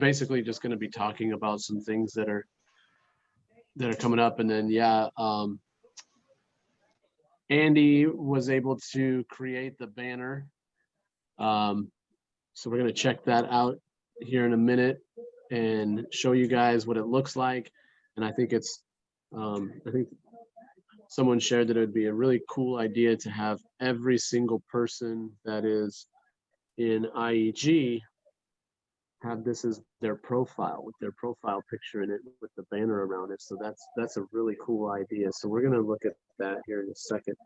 basically just going to be talking about some things that are coming up, and then yeah, Andy was able to create the banner. So we're going to check that out here in a minute and show you guys what it looks like. And I think it's, I think someone shared that it would be a really cool idea to have every single person that is in IEG have this as their profile, with their profile picture in it, with the banner around it. So that's a really cool idea. So we're going to look at that here in a second.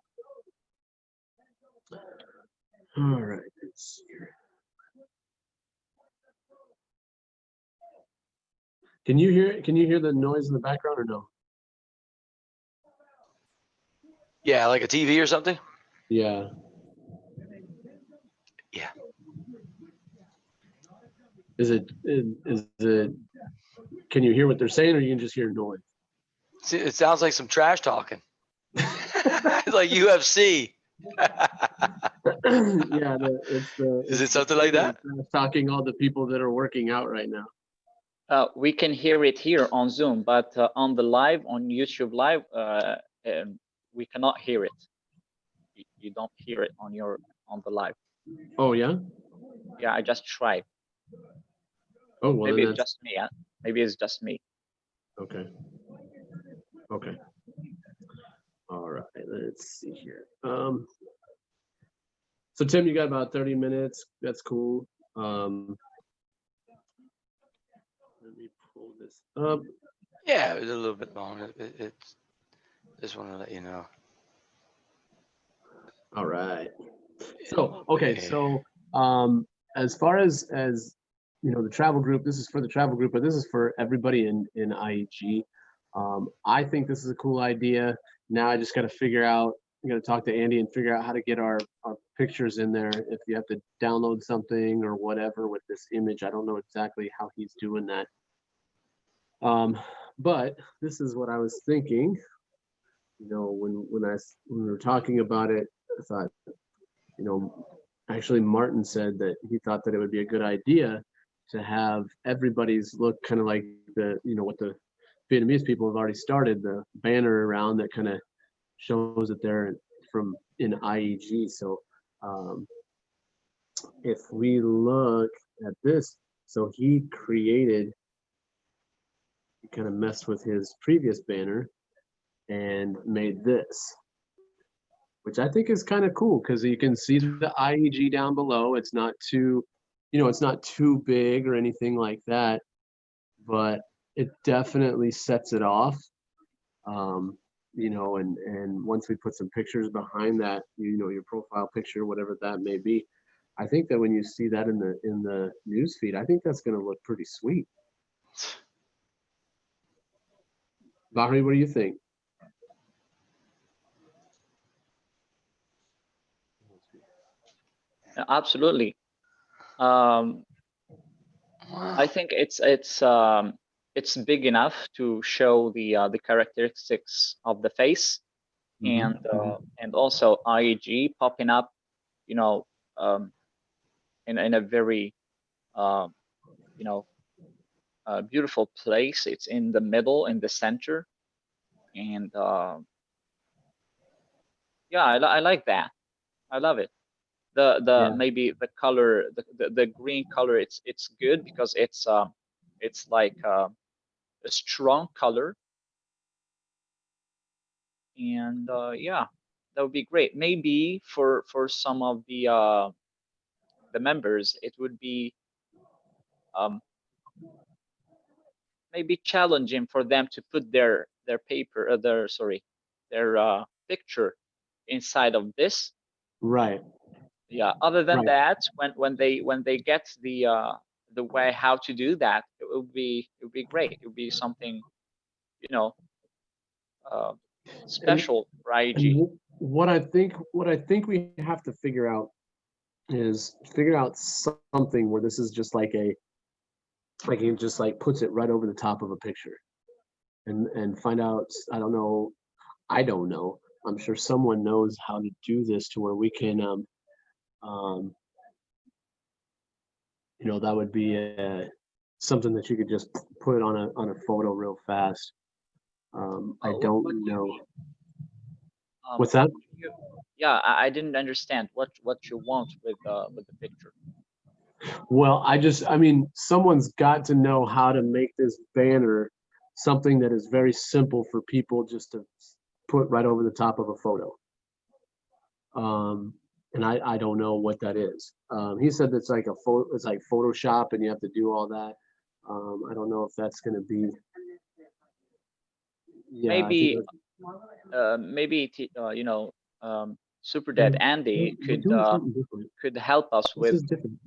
All right, let's see here. Can you hear the noise in the background or no? Yeah, like a TV or something. Yeah. Yeah. Is it, can you hear what they're saying, or you can just hear noise? See, it sounds like some trash talking. Like UFC. Yeah, Is it something like that? Talking all the people that are working out right now. We can hear it here on Zoom, but on the live, on YouTube Live, we cannot hear it. You don't hear it on the live. Oh yeah. Yeah, I just tried. Oh well. Maybe it's just me. Yeah? Maybe it's just me. Okay. Okay. All right. Let's see here. So Tim, you got about 30 minutes. That's cool. Let me pull this up. Yeah, it was a little bit long. It's just want to let you know. All right. So okay. So as far as you know, the travel group. This is for the travel group, but this is for everybody in IEG. I think this is a cool idea. Now I just got to figure out. I'm gonna talk to Andy and figure out how to get our pictures in there. If you have to download something or whatever with this image, I don't know exactly how he's doing that. But this is what I was thinking. You know, when we were talking about it, I thought, you know, actually Martin said that he thought that it would be a good idea to have everybody's look kind of like the, you know, what the Vietnamese people have already started, the banner around that kind of shows that they're from in IEG. So if we look at this, so he kind of messed with his previous banner and made this, which I think is kind of cool because you can see the IEG down below. It's not too, you know, it's not too big or anything like that, but it definitely sets it off. You know, and once we put some pictures behind that, you know, your profile picture, whatever that may be, I think that when you see that in the news feed, I think that's going to look pretty sweet. Bahri, what do you think? Absolutely. I think it's big enough to show the characteristics of the face, and also IEG popping up, you know, in a very you know, beautiful place. It's in the middle, in the center, and yeah, I like that. I love it. The maybe the color, the green color, it's good because it's like a strong color, and yeah, that would be great. Maybe for some of the members, it would be maybe challenging for them to put their paper, their picture inside of this. Right. Yeah. Other than that, when they get the way how to do that, it would be great. It would be something, you know, special for IEG. What I think we have to figure out is something where this is just like it just like puts it right over the top of a picture, and find out. I don't know. I'm sure someone knows how to do this to where we can you know, that would be something that you could just put on a photo real fast. I What don't do you know. mean? What's that? Yeah, I didn't understand what you want with the picture. Well, I mean, someone's got to know how to make this banner something that is very simple for people just to put right over the top of a photo. And I don't know what that is. He said it's like it's like Photoshop and you have to do all that. I don't know if that's going to be. Yeah, I think Maybe you know, Super Dad Andy we're doing something different. could help us This with. is different.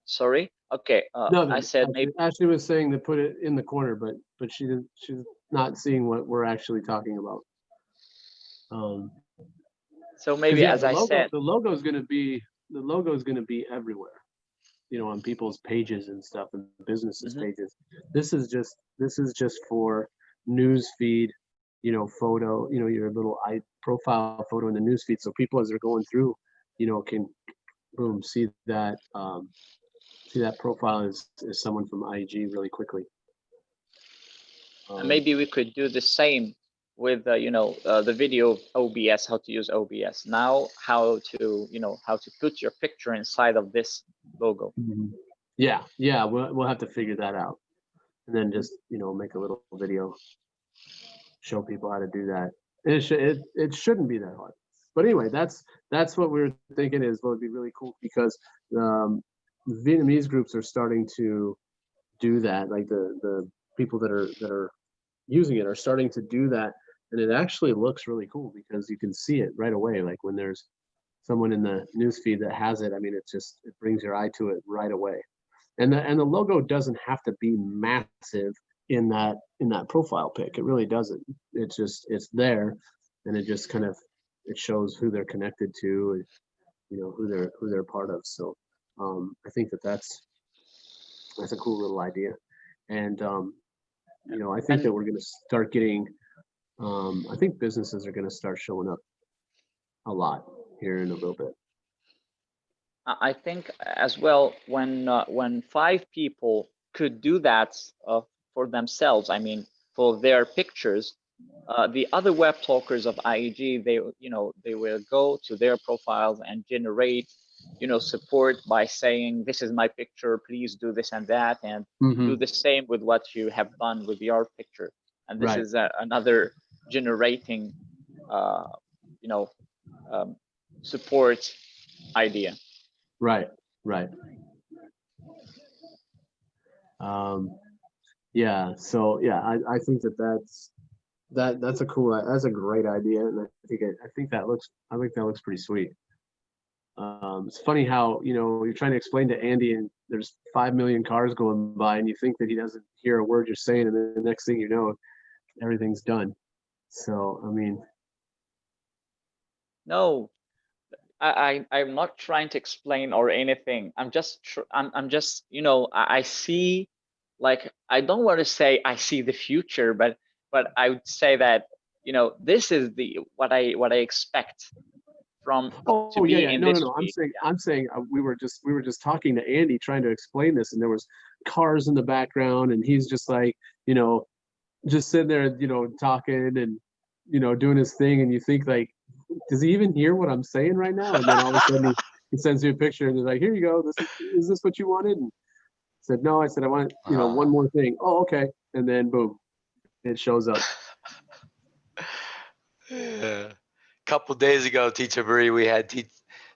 Sorry. Okay. No, I said maybe. Ashley was saying to put it in the corner, but she's not seeing what we're actually talking about. So maybe, yeah, as I said, the logo is going to be everywhere, you know, on people's pages and stuff, and businesses' pages. This is just for news feed, you know, photo, you know, your little profile photo in the news feed, so people as they're going through, you know, can boom see that profile is someone from IG really quickly. maybe we could do the same with you know, the video of OBS, how to use OBS. Now, how to, you know, how to put your picture inside of this logo. Yeah, we'll have to figure that out, and then just, you know, make a little video, show people how to do that. It shouldn't be that hard. But anyway, that's what we were thinking is what would be really cool, because Vietnamese groups are starting to do that. Like the people that are using it are starting to do that, and it actually looks really cool because you can see it right away. Like when there's someone in the newsfeed that has it, I mean, it brings your eye to it right away. And the logo doesn't have to be massive in that profile pic. It really doesn't. It's there, and it just kind of it shows who they're connected to, and, you know, who they're part of. So I think that's a cool little idea, and you know, I think that we're going to start getting. I think businesses are going to start showing up a lot here in a little bit. I think as well, when 5 people could do that for themselves, I mean, for their pictures, the other web talkers of IEG, they, you know, they will go to their profiles and generate, you know, support by saying, this is my picture, please do this and that, and do the same with what you have done with your picture. And this is another generating, you know, support idea. Right. Yeah. So yeah, I think that's a great idea, and I think that looks pretty sweet. It's funny how, you know, you're trying to explain to Andy, and there's 5 million cars going by, and you think that he doesn't hear a word you're saying, and then the next thing you know, everything's done. So I mean, no, I'm not trying to explain or anything. I'm just you know, I see, like, I don't want to say I see the future, but I would say that, you know, this is what I expect from to be in this. No. I'm saying we were just talking to Andy, trying to explain this, and there was cars in the background, and he's just like, you know, just sitting there, you know, talking and, you know, doing his thing, and you think like, does he even hear what I'm saying right now? And then all of a sudden he sends you a picture, and he's like, here you go. Is this what you wanted? And I said, no. I said, I want, you know, one more thing. Oh, okay. And then boom, it shows up. Yeah. Couple days ago, Teacher Marie, we had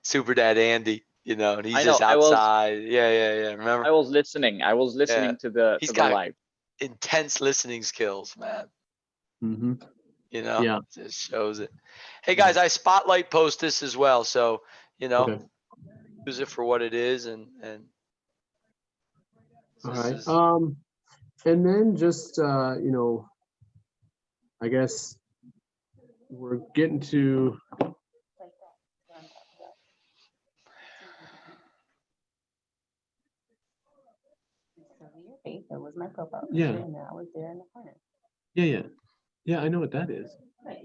Super Dad Andy, you know, and he's just outside. Yeah. Remember? I was listening to the live. Intense listening skills, man. You know, Yeah. just shows it. Hey guys, I spotlight post this as well, so, you know, use it for what it is, and all right. And then just you know, I guess we're getting to. That was my profile. Yeah. And I was there in the corner. Yeah, I know what that is. Right.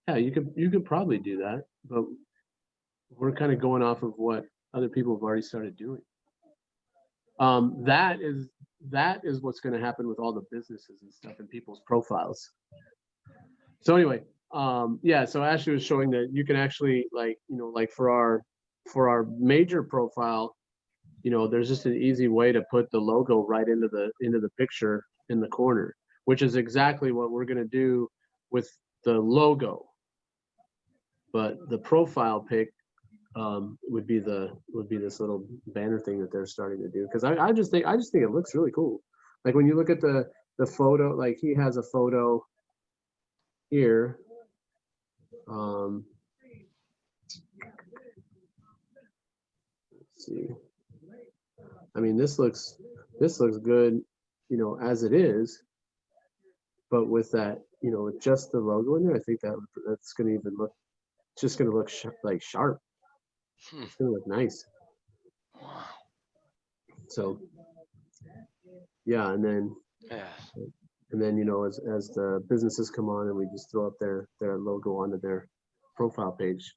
Yeah, you could probably do that, but we're kind of going off of what other people have already started doing. That is what's going to happen with all the businesses and stuff and people's profiles. So anyway, yeah, so Ashley was showing that you can actually, like, you know, like for our major profile, you know, there's just an easy way to put the logo right into the picture in the corner, which is exactly what we're going to do with the logo. But the profile pic would be this little banner thing that they're starting to do, because I just think it looks really cool. Like when you look at the photo, like he has a photo here. Let's see. I mean, this looks good, you know, as it is, but with that, you know, with just the logo in there, I think that's going to even look, it's just going to look like sharp. It's going to look nice. Wow. So yeah, and then you know, as the businesses come on, and we just throw up their logo onto their profile page.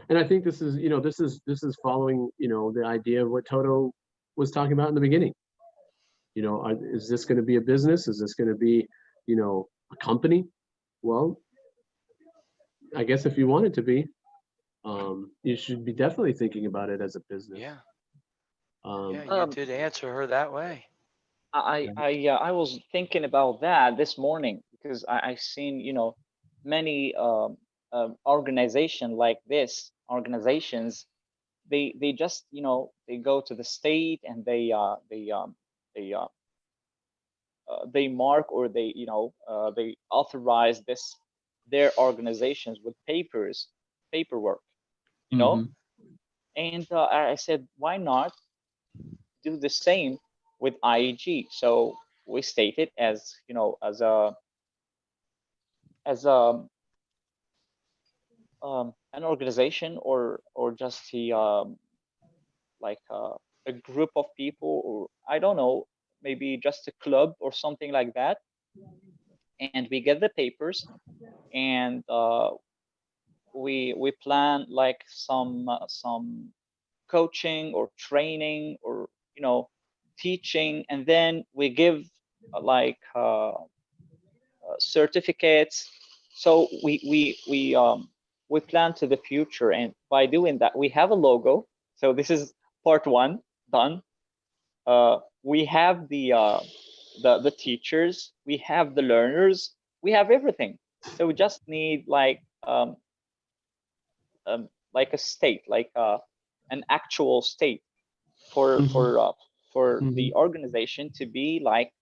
And I think this is, you know, this is following, you know, the idea of what Toto was talking about in the beginning. You know, is this going to be a business? Is this going to be, you know, a company? Well, I guess if you want it to be, you should be definitely thinking about it as a business. Yeah. Yeah, you did answer her that way. I was thinking about that this morning, because I've seen, you know, many organizations like this, they just, you know, they go to the state and they mark, or they, you know, they authorize their organizations with paperwork, you know. And I said, why not do the same with IEG? So we state it as, you know, as an organization, or just like a group of people, or I don't know, maybe just a club or something like that. And we get the papers, and we plan like some coaching or training, or, you know, teaching, and then we give like certificates. So we plan to the future, and by doing that, we have a logo. So this is part one done. We have the teachers, we have the learners, we have everything. So we just need like a state, like an actual state for the organization to be like,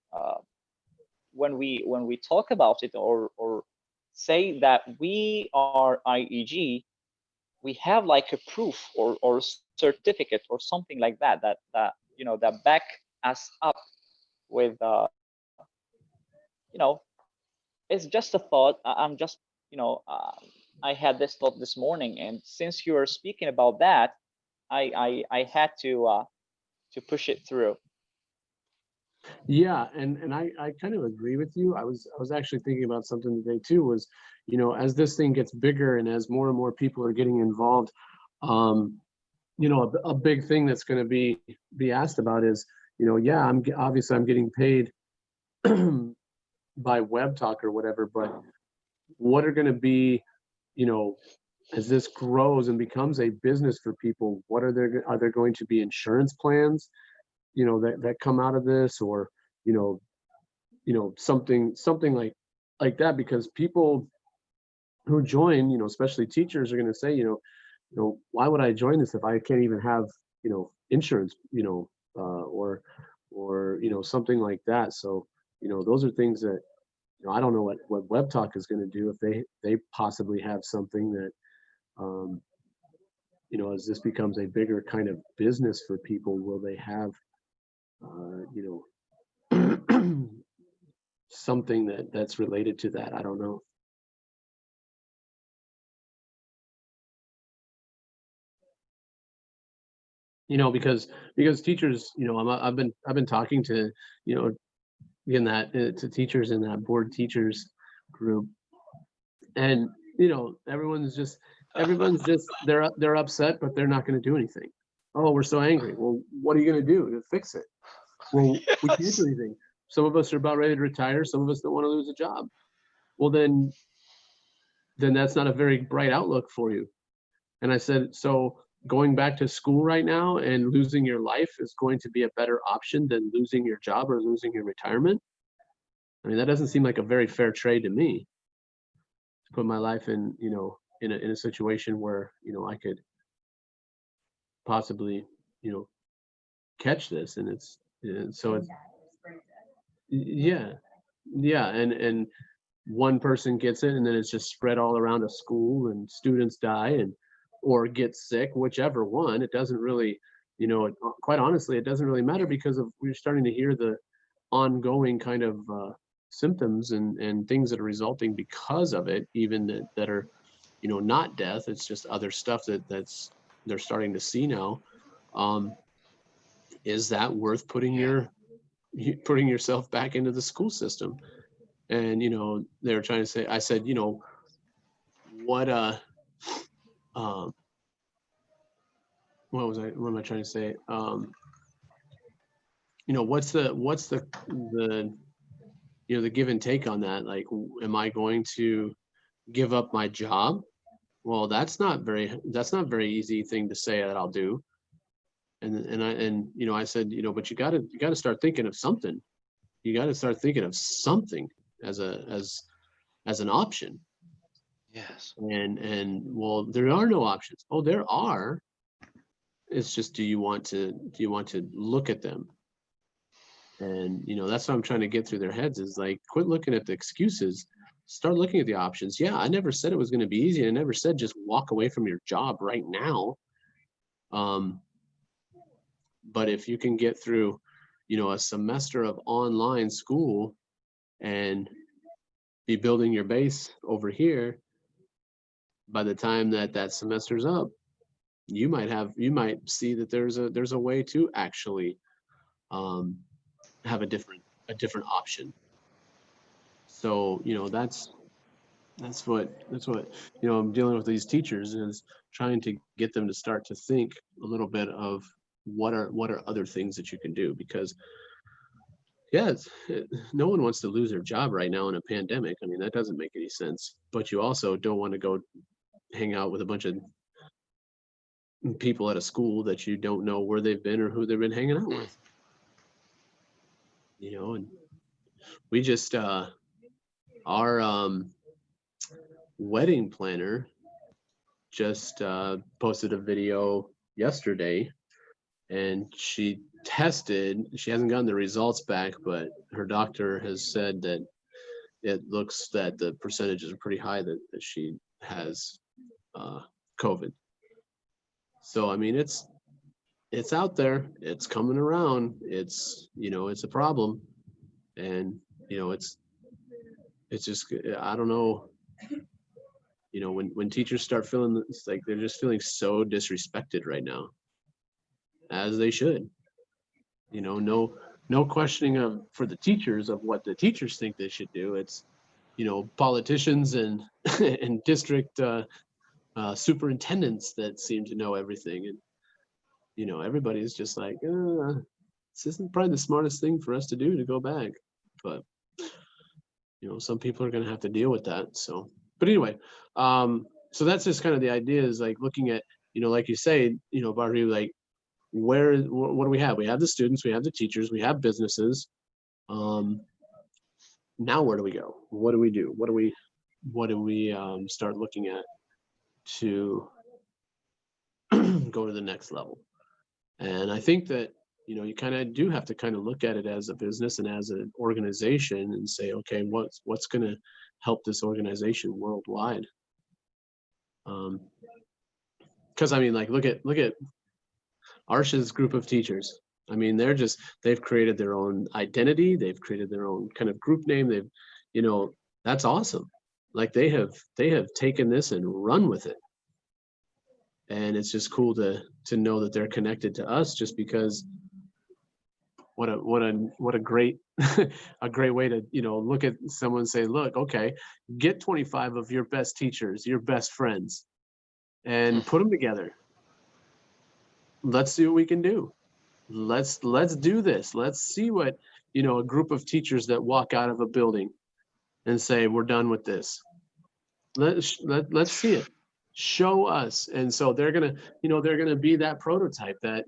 when we talk about it, or say that we are IEG, we have like a proof or certificate or something like that, you know, that back us up with, you know, it's just a thought. I'm just, you know, I had this thought this morning, and since you were speaking about that, I had to push it through. Yeah, and I kind of agree with you. I was actually thinking about something today too, was, you know, as this thing gets bigger and as more and more people are getting involved, you know, a big thing that's going to be asked about is, you know, yeah, I'm getting paid by WebTalk or whatever, but what are going to be, you know, as this grows and becomes a business for people, are there going to be insurance plans, you know, that come out of this, or, you know, something like that, because people who join, you know, especially teachers, are going to say, you know, why would I join this if I can't even have, you know, insurance, you know, or you know, something like that. So, you know, those are things that, you know, I don't know what WebTalk is going to do, if they possibly have something that, you know, as this becomes a bigger kind of business for people, will they have, you know, something that's related to that? I don't know. You know, because teachers, you know, I've been talking to, you know, to teachers in that board teachers group, and, you know, everyone's just, everyone's just, they're upset, but they're not going to do anything. Oh, we're so angry. Well, what are you going to do to fix it? Well, we can't Yes. do anything. Some of us are about ready to retire. Some of us don't want to lose a job. Well, then that's not a very bright outlook for you. And I said, so going back to school right now and losing your life is going to be a better option than losing your job or losing your retirement. I mean, that doesn't seem like a very fair trade to me, to put my life in, you know, in a situation where, you know, I could possibly, you know, catch this. And so it's, yeah, yeah. And one person gets it and then it's just spread all around a school and students die and, or get sick, whichever one. It doesn't really, you know, quite honestly, it doesn't really matter because of, we're starting to hear the ongoing kind of symptoms and things that are resulting because of it, even that are, you know, not death. It's just other stuff that's they're starting to see now. Is that worth putting yourself back into the school system? And, you know, they were trying to say, I said, you know, what am I trying to say? You know, what's the you know, the give and take on that? Like, am I going to give up my job? Well, that's not very easy thing to say that I'll do. And you know, I said, you know, but you gotta start thinking of something. You got to start thinking of something as an option. Yes. And well, there are no options. Oh, there are. It's just, do you want to look at them? And, you know, that's what I'm trying to get through their heads is like, quit looking at the excuses, start looking at the options. Yeah, I never said it was going to be easy. I never said just walk away from your job right now. But if you can get through, you know, a semester of online school and be building your base over here, by the time that semester's up, you might see that there's a way to actually have a different option. So, you know, that's what you know, I'm dealing with these teachers is trying to get them to start to think a little bit of what are other things that you can do, because yeah, no one wants to lose their job right now in a pandemic. I mean, that doesn't make any sense. But you also don't want to go hang out with a bunch of people at a school that you don't know where they've been or who they've been hanging out with. You know, and we just our wedding planner just posted a video yesterday, and she hasn't gotten the results back, but her doctor has said that it looks that the percentages are pretty high that she has COVID. So I mean, it's out there, it's coming around, it's, you know, it's a problem. And, you know, it's just, I don't know, you know, when teachers start feeling, it's like they're just feeling so disrespected right now, as they should. You know, no questioning of for the teachers of what the teachers think they should do. It's, you know, politicians and and district superintendents that seem to know everything. And, you know, everybody's just like, this isn't probably the smartest thing for us to do, to go back. But, you know, some people are going to have to deal with that. So, but anyway, so that's just kind of the idea, is like looking at, you know, like you say, you know, Barry, like, what do we have? We have the students, we have the teachers, we have businesses. Now where do we go? What do we do? What do we start looking at to go to the next level? And I think that, you know, you kind of do have to kind of look at it as a business and as an organization and say, okay, what's going to help this organization worldwide? Because I mean, like, look at Arsha's group of teachers. I mean, they've created their own identity. They've created their own kind of group name. They've, you know, that's awesome. Like they have taken this and run with it. And it's just cool to know that they're connected to us, just because what a great a great way to, you know, look at someone and say, look, okay, get 25 of your best teachers, your best friends, and put them together. Let's see what we can do. Let's do this. Let's see what, a group of teachers that walk out of a building and say, we're done with this. Let's see it. Show us. And so they're gonna be that prototype, that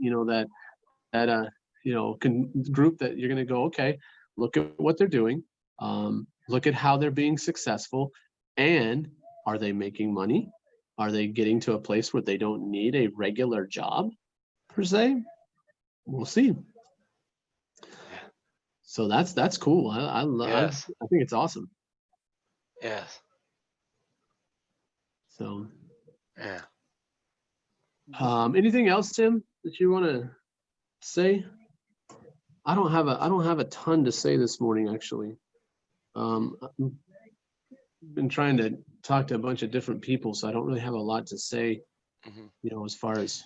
group that you're gonna go, okay, look at what they're doing, look at how they're being successful, and are they making money? Are they getting to a place where they don't need a regular job per se? We'll see. So that's cool. I love. Yes. I think it's awesome. Yes. So, Yeah. anything else, Tim, that you want to say? I don't have a ton to say this morning, actually. I've been trying to talk to a bunch of different people, so I don't really have a lot to say, as far as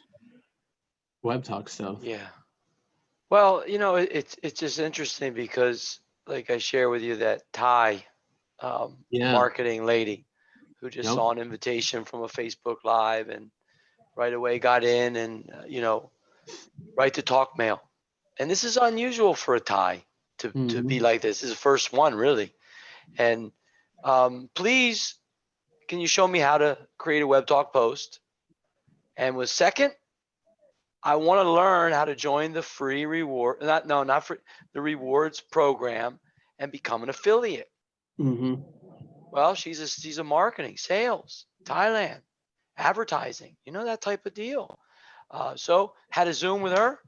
web talk stuff. Yeah. Well, it's just interesting because, like I share with you, that Thai marketing lady who just saw an invitation from a Facebook Live and right away got in and, right to talk mail. And this is unusual for a Thai to be like this. This is the first one, really. And please, can you show me how to create a web talk post? And with second, I want to learn how to join the free reward, not free, the rewards program and become an affiliate. Well, she's a marketing, sales, Thailand, advertising, that type of deal. So had a Zoom with her.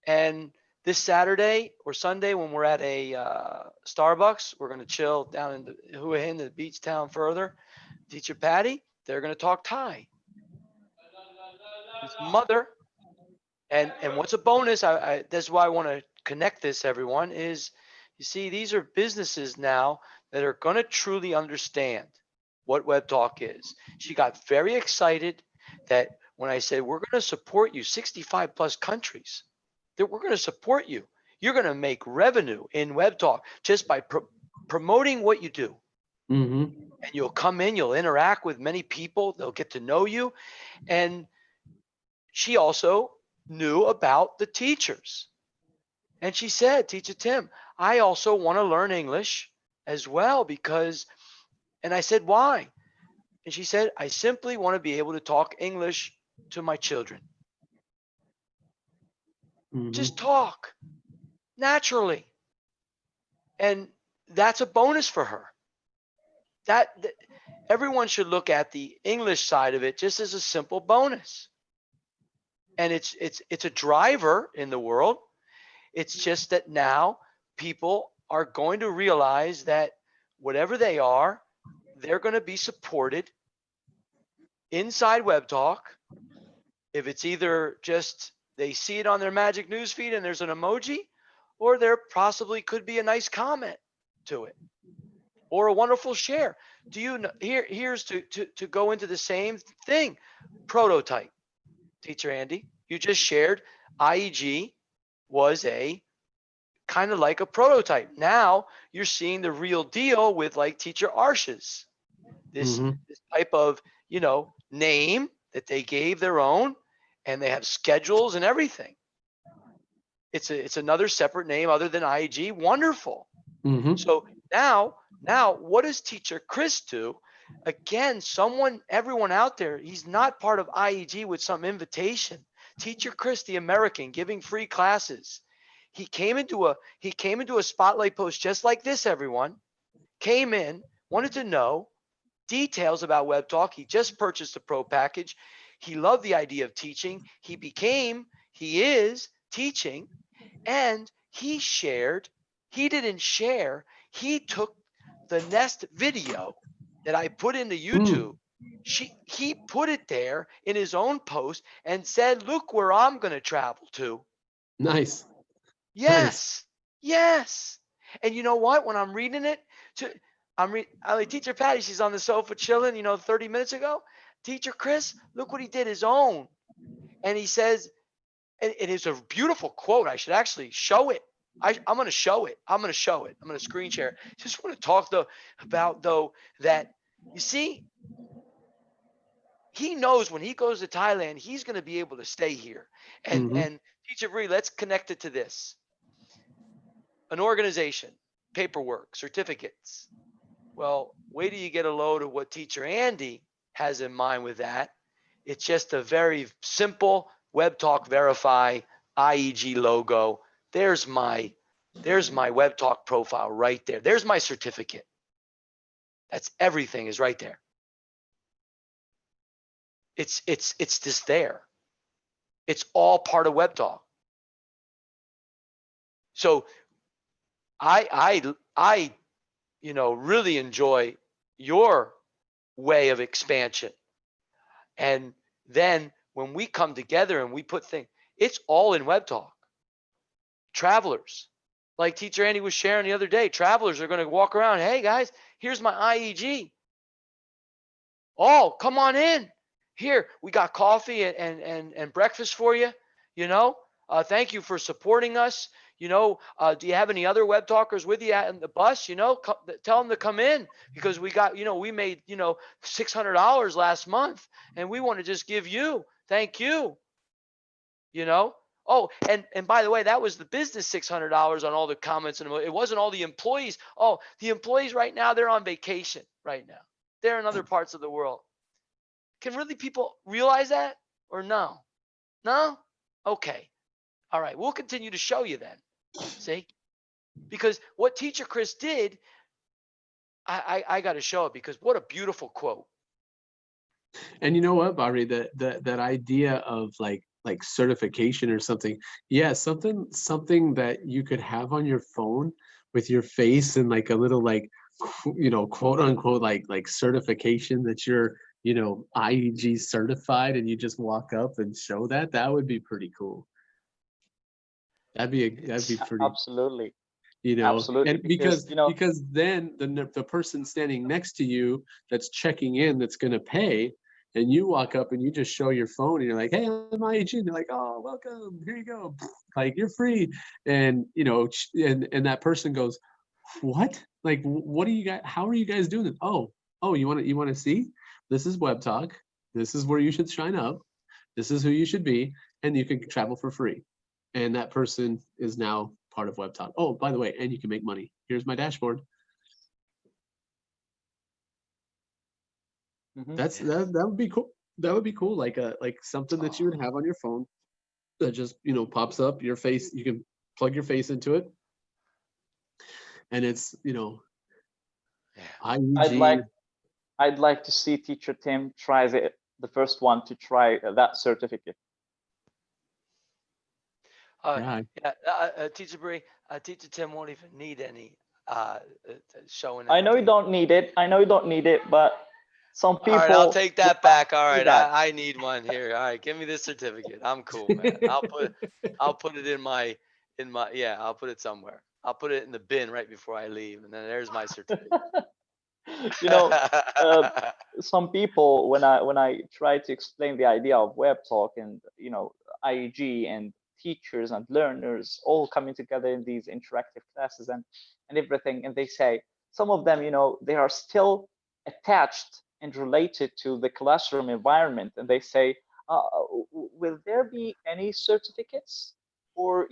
And this Saturday or Sunday, when we're at a Starbucks, we're going to chill down in Hua Hin, the beach town further. Teacher Patty, they're going to talk Thai. His mother, and what's a bonus, that's why I want to connect this, everyone, is, you see, these are businesses now that are going to truly understand what Web Talk is. She got very excited that when I said, we're going to support you, 65 plus countries, that we're going to support you. You're going to make revenue in Web Talk just by promoting what you do. And you'll come in, you'll interact with many people, they'll get to know you. And she also knew about the teachers. And she said, Teacher Tim, I also want to learn English as well because, and I said, why? And she said, I simply want to be able to talk English to my children. Just talk naturally. And that's a bonus for her. That everyone should look at the English side of it just as a simple bonus. And it's a driver in the world. It's just that now people are going to realize that whatever they are, they're going to be supported inside Web Talk. If it's either just they see it on their magic newsfeed and there's an emoji, or there possibly could be a nice comment to it or a wonderful share. Do you know, here's to go into the same thing, prototype. Teacher Andy, you just shared IEG was a kind of like a prototype. Now you're seeing the real deal with like Teacher Arsh's, this type of, name that they gave their own, and they have schedules and everything. It's another separate name other than IEG. Wonderful. So now what does Teacher Chris do? Again, everyone out there, he's not part of IEG with some invitation. Teacher Chris, the American, giving free classes. He came into a spotlight post just like this, everyone. Came in, wanted to know details about Web Talk. He just purchased the pro package. He loved the idea of teaching. He is teaching, and he didn't share. He took the Nest video that I put into YouTube. He put it there in his own post and said, look where I'm going to travel to. Nice. Yes. Nice. Yes. And you know what? When I'm reading it, Teacher Patty, she's on the sofa chilling, 30 minutes ago. Teacher Chris, look what he did, his own. And he says, and it is a beautiful quote. I should actually show it. I'm going to show it. I'm going to screen share. Just want to talk about that, you see, he knows when he goes to Thailand, he's going to be able to stay here. And Mhm. and Teacher Bree, let's connect it to this. An organization, paperwork, certificates. Well, wait till you get a load of what Teacher Andy has in mind with that. It's just a very simple Web Talk Verify IEG logo. There's my Web Talk profile right there. There's my certificate. That's everything is right there. It's just there. It's all part of Web Talk. So I really enjoy your way of expansion. And then when we come together and we put things, it's all in Web Talk. Travelers, like Teacher Andy was sharing the other day, travelers are going to walk around. Hey guys, here's my IEG. Oh, come on in. Here, we got coffee and breakfast for you. Thank you for supporting us. Do you have any other Web Talkers with you in the bus? Tell them to come in because we got, we made, $600 last month and we want to just give you, thank you. Oh, and by the way, that was the business $600 on all the comments, and it wasn't all the employees. Oh, the employees right now, they're on vacation right now. They're in other parts of the world. Can really people realize that or no? No? Okay. All right. We'll continue to show you then. See? Because what Teacher Chris did, I got to show it because what a beautiful quote. And you know what, Bobby, that idea of like certification or something, yeah, something that you could have on your phone with your face and like a little like quote unquote like certification that you're IEG certified, and you just walk up and show that would be pretty cool. That'd be pretty, Absolutely. and Absolutely, because then the person standing next to you that's checking in, that's going to pay, and you walk up and you just show your phone and you're like, hey, I'm IEG, and they're like, oh, welcome, here you go, like you're free. And and that person goes, what, like, what are you guys, how are you guys doing this? Oh, you want to see, this is Web Talk, this is where you should sign up, this is who you should be, and you can travel for free. And that person is now part of Web Talk. Oh, by the way, and you can make money. Here's my dashboard. That would be cool. That would be cool. Like something that you would have on your phone that just pops up your face. You can plug your face into it, and it's IEG. I'd like to see Teacher Tim try the first one to try that certificate. Teacher Bree, Teacher Tim won't even need any showing. I know you don't need it. But some people. All right, I'll take that back. All right, I need one here. All right, give me this certificate. I'm cool, man. I'll put it in my I'll put it somewhere. I'll put it in the bin right before I leave, and then there's my certificate. Some people, when I try to explain the idea of Web Talk and IEG and teachers and learners all coming together in these interactive classes and everything, and they say, some of them, they are still attached and related to the classroom environment, and they say, will there be any certificates or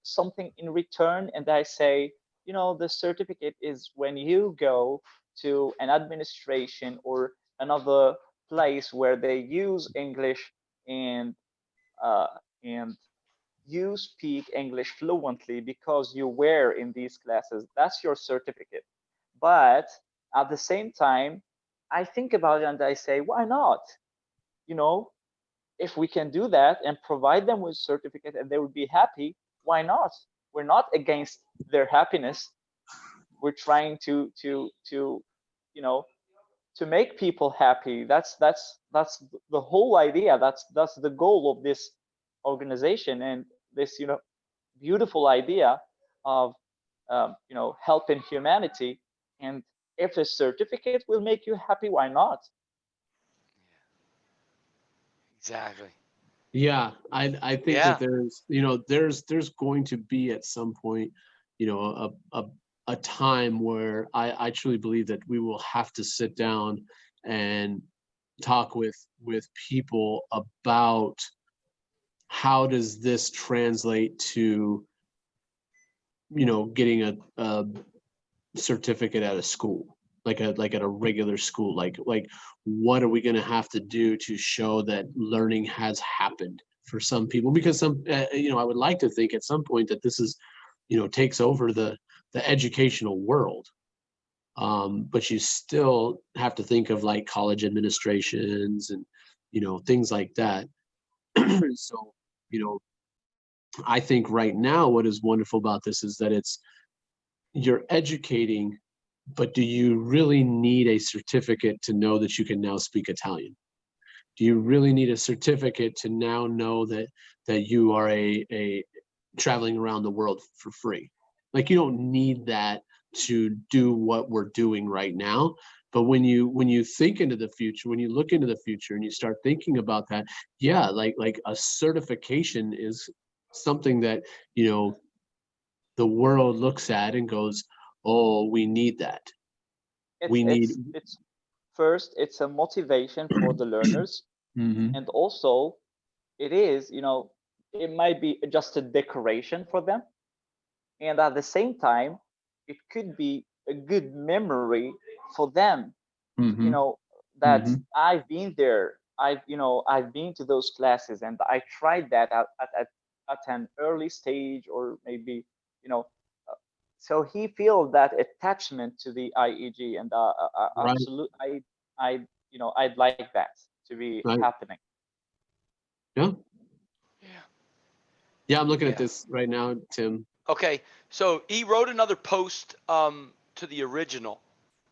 something in return? And I say, the certificate is when you go to an administration or another place where they use English and you speak English fluently because you were in these classes. That's your certificate. But at the same time, I think about it and I say, why not? If we can do that and provide them with certificate and they would be happy, why not? We're not against their happiness. We're trying to make people happy. That's the whole idea. That's the goal of this organization and this beautiful idea of helping humanity. And if a certificate will make you happy, why not? Exactly. Yeah, I think that there's going to be at some point a time where I truly believe that we will have to sit down and talk with people about how does this translate to, you know, getting a certificate at a school, like at a regular school, like what are we going to have to do to show that learning has happened for some people? Because some, you know, I would like to think at some point that this is, you know, takes over the educational world. But you still have to think of like college administrations and, you know, things like that. So, you know, I think right now what is wonderful about this is that you're educating, but do you really need a certificate to know that you can now speak Italian? Do you really need a certificate to now know that you are a traveling around the world for free? Like, you don't need that to do what we're doing right now. But when you think into the future, when you look into the future and you start thinking about that, yeah, like a certification is something that, you know, the world looks at and goes, oh, we need that. We need. It's first, it's a motivation for the learners, Mhm. and also it is, you know, it might be just a decoration for them, and at the same time, it could be a good memory for them. You Mhm. know, that Mhm. I've been there. I've been to those classes, and I tried that at an early stage, or maybe, you know, so he feels that attachment to the IEG, and Right. absolute, I'd like that to be Right. happening. Yeah. Yeah. Yeah. I'm looking at Yeah. this right now, Tim. Okay. So he wrote another post to the original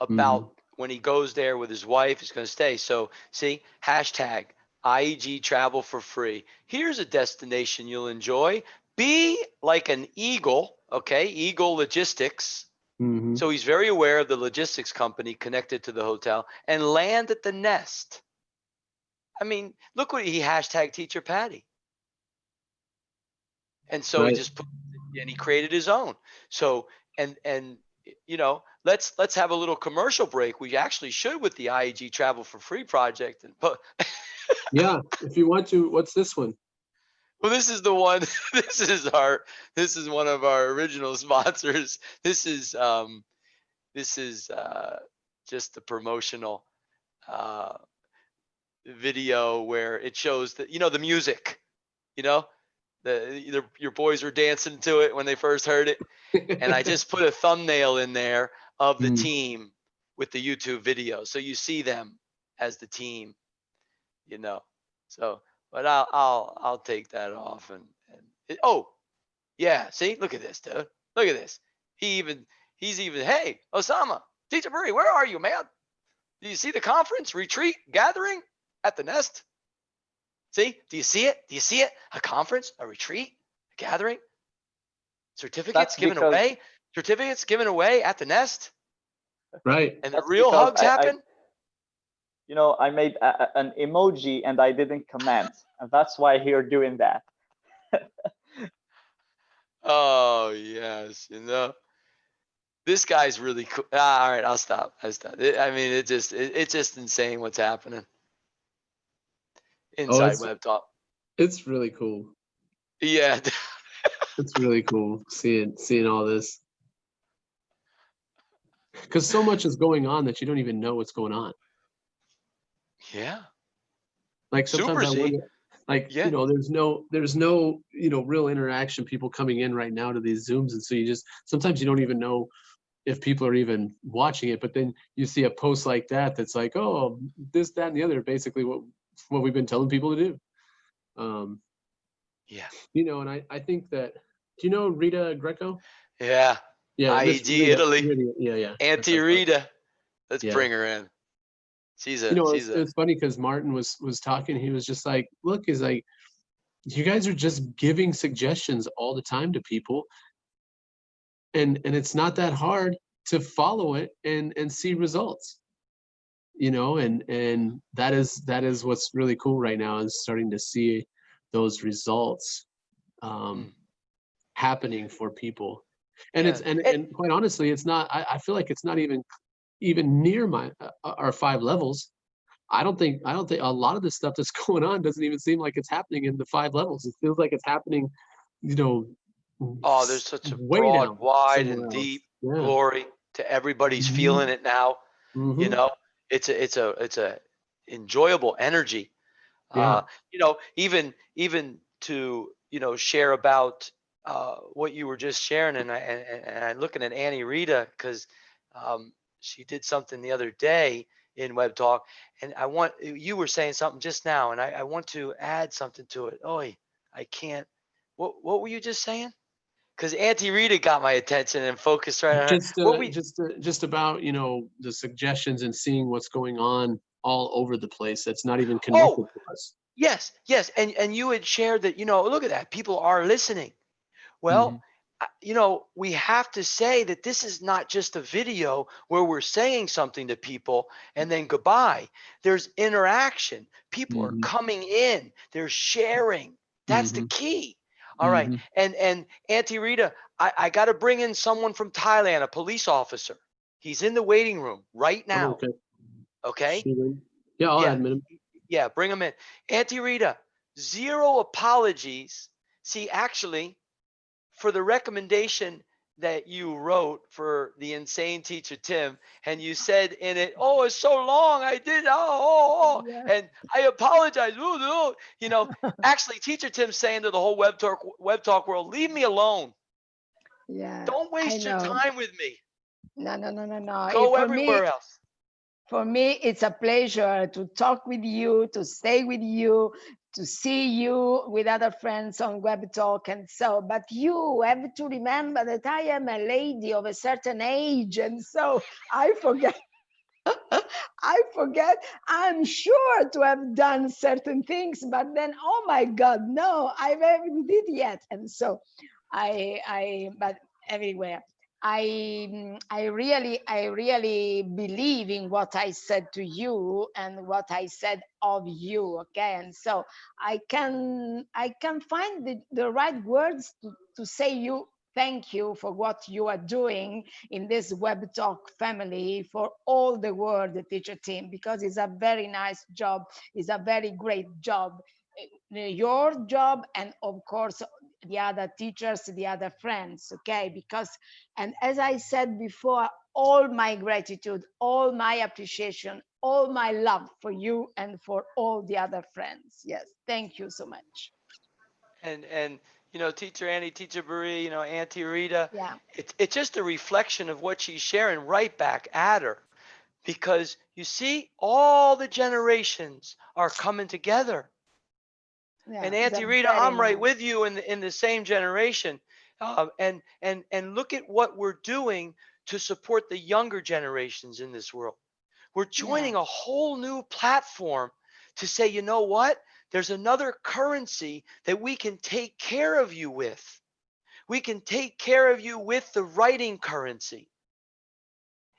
about Mhm. when he goes there with his wife, he's going to stay. So see, hashtag IEG travel for free. Here's a destination you'll enjoy. Be like an eagle. Okay. Eagle Logistics. Mhm. So he's very aware of the logistics company connected to the hotel, and land at the Nest. I mean, look what he hashtag teacher Patty. And so he Right. just put, and he created his own. So, and you know, let's have a little commercial break. We actually should with the IEG Travel for Free project. And but Yeah. If you want to, what's this one? well, this is the one. This is one of our original sponsors. This is just the promotional uh video where it shows that, you know, the music, you know, your boys were dancing to it when they first heard it. And I just put a thumbnail in there of the Mm. team with the YouTube video, so you see them as the team, you know. So, but I'll take that off oh yeah, see, look at this, dude, look at this. He's even, hey Osama, Teacher Murray, where are you, man? Do you see the conference retreat gathering at the Nest? See, do you see it? Do you see it? A conference, a retreat, a gathering, certificates That's given because away, certificates given away at the Nest, Right. and the that's real because hugs happen. I made an emoji and I didn't comment, and that's why you're doing that. Oh yes, you know, this guy's really cool. All right, I'll stop. I mean, it's just insane what's happening Oh, inside Web Talk. it's really cool. Yeah. It's really cool seeing all this, because so much is going on that you don't even know what's going on. Yeah. Like sometimes Super I Z. wonder, like, Yeah. you know, there's no, you know, real interaction, people coming in right now to these Zooms. And so you just, sometimes you don't even know if people are even watching it, but then you see a post like that, that's like, oh, this, that, and the other, basically what we've been telling people to do. Yeah. You know, and I think that, do you know Rita Greco? Yeah. Yeah, Miss IEG Italy. Rita, yeah. That's Auntie what I thought. Rita. Let's Yeah. bring her in. She's You know, she's it's funny because Martin was talking. He was just like, look, he's like, you guys are just giving suggestions all the time to people, and it's not that hard to follow it and see results. You know, and that is what's really cool right now, is starting to see those results Mm. happening for people. And Yeah. it's and quite honestly, it's not. I feel like it's not even near my our 5 levels. I don't think a lot of this stuff that's going on doesn't even seem like it's happening in the 5 levels. It feels like it's happening, you know, Oh, there's such a way broad, down wide, and somewhere else. deep Yeah. glory to everybody's feeling it now. You Mhm. know, it's a enjoyable energy. Yeah. Even to share about what you were just sharing, and I'm looking at Annie Rita because she did something the other day in Web Talk, and you were saying something just now, and I want to add something to it. Oh, I can't. What were you just saying? Because Auntie Rita got my attention and focused right on her. Just about, the suggestions and seeing what's going on all over the place that's not even Oh, connected to us. yes, and you had shared that look at that, people are listening. Well, Mhm. we have to say that this is not just a video where we're saying something to people and then goodbye. There's interaction. People are Mhm. coming in. They're sharing. That's the Mhm. key. All right. Mhm. And Auntie Rita, I got to bring in someone from Thailand, a police officer. He's in the waiting room right Oh, now. okay. Okay. Shooting. Yeah, I'll Yeah. admit him. Yeah. Bring him in. Auntie Rita, zero apologies. See, actually, for the recommendation that you wrote for the insane teacher Tim, and you said in it, "Oh, it's so long. I did. Yes. And I apologize." Ooh, ooh. Actually, teacher Tim's saying to the whole web talk world, "Leave me alone. Yeah, Don't I waste your know. time with me. No, no, no, no, no. Go For me, everywhere else." it's a pleasure to talk with you, to stay with you, to see you with other friends on Web Talk and so. But you have to remember that I am a lady of a certain age, and so I forget. I forget. I'm sure to have done certain things, but then, oh my God, no, I haven't did yet. And so, but everywhere. I really believe in what I said to you and what I said of you. Okay, and so I can find the right words to say you thank you for what you are doing in this Web Talk family for all the world, the teacher team, because it's a very nice job. It's a very great job. Your job, and of course, the other teachers, the other friends, okay? Because, and as I said before, all my gratitude, all my appreciation, all my love for you and for all the other friends. Yes, thank you so much. And teacher Annie, teacher Marie, Auntie Rita, Yeah, it's just a reflection of what she's sharing right back at her. Because you see, all the generations are coming together. yeah, And it's a Auntie Rita, very I'm right nice. with you in the same generation. And look at what we're doing to support the younger generations in this world. We're Yeah, joining a whole new platform to say, you know what? There's another currency that we can take care of you with. We can take care of you with the writing currency.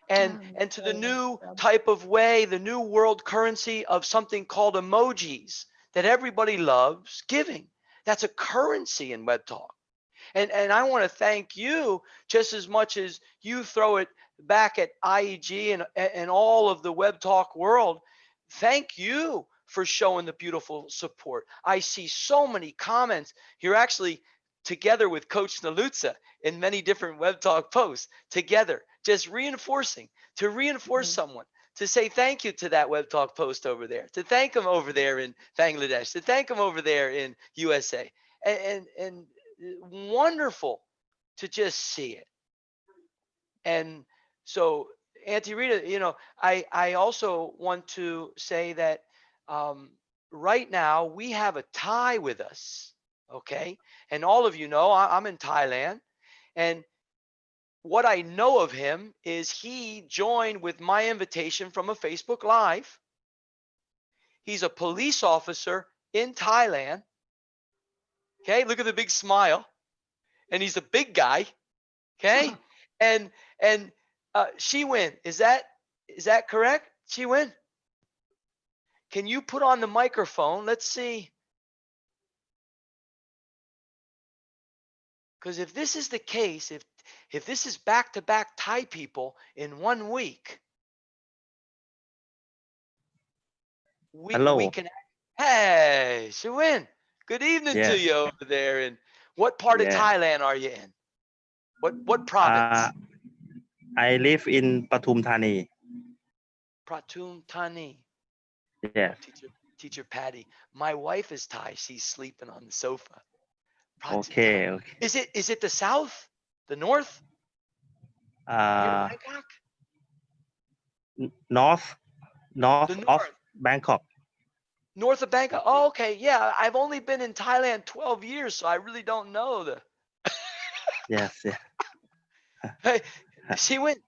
And to the very nice new job. type of way, the new world currency of something called emojis that everybody loves giving. That's a currency in Web Talk. And I want to thank you just as much as you throw it back at IEG and all of the Web Talk world. Thank you for showing the beautiful support. I see so many comments. You're actually together with Coach Nalutza in many different Web Talk posts together, just reinforcing to reinforce Mm. someone, to say thank you to that Web Talk post over there, to thank them over there in Bangladesh, to thank them over there in USA. And wonderful to just see it. And so, Auntie Rita, I also want to say that um, right now we have a Thai with us, okay? And all of you know I'm in Thailand, and what I know of him is he joined with my invitation from a Facebook Live. He's a police officer in Thailand. Okay, look at the big smile, and he's a big guy. Okay, and Shi Win, is that correct? Shi Win, can you put on the microphone? Let's see. Because if this is the case, if this is back-to-back Thai people in 1 week, we Hello. can. Hey, Shawin, good evening to Yes. you over there. And what part of Yeah. Thailand are you in? What province? I live in Pathum Thani. Pratum Thani. Yes. Teacher Patty. My wife is Thai. She's sleeping on the sofa. Pratum Okay. Thani. Okay. Is it the south? The north? Near Bangkok? North The of north. Bangkok. North of Bangkok. Oh, okay. Yeah, I've only been in Thailand 12 years, so I really don't know the. Yes. Yeah. Hey, she went.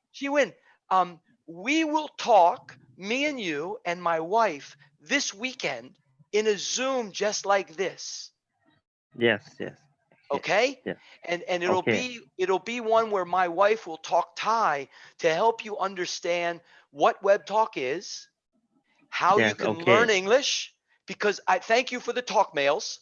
We will talk, me and you and my wife, this weekend in a Zoom just like this. Yes. Yes. Okay? Yeah. And Okay. it'll be one where my wife will talk Thai to help you understand what Web Talk is, how you Yes. can Okay. learn English, because I thank you for the talk mails.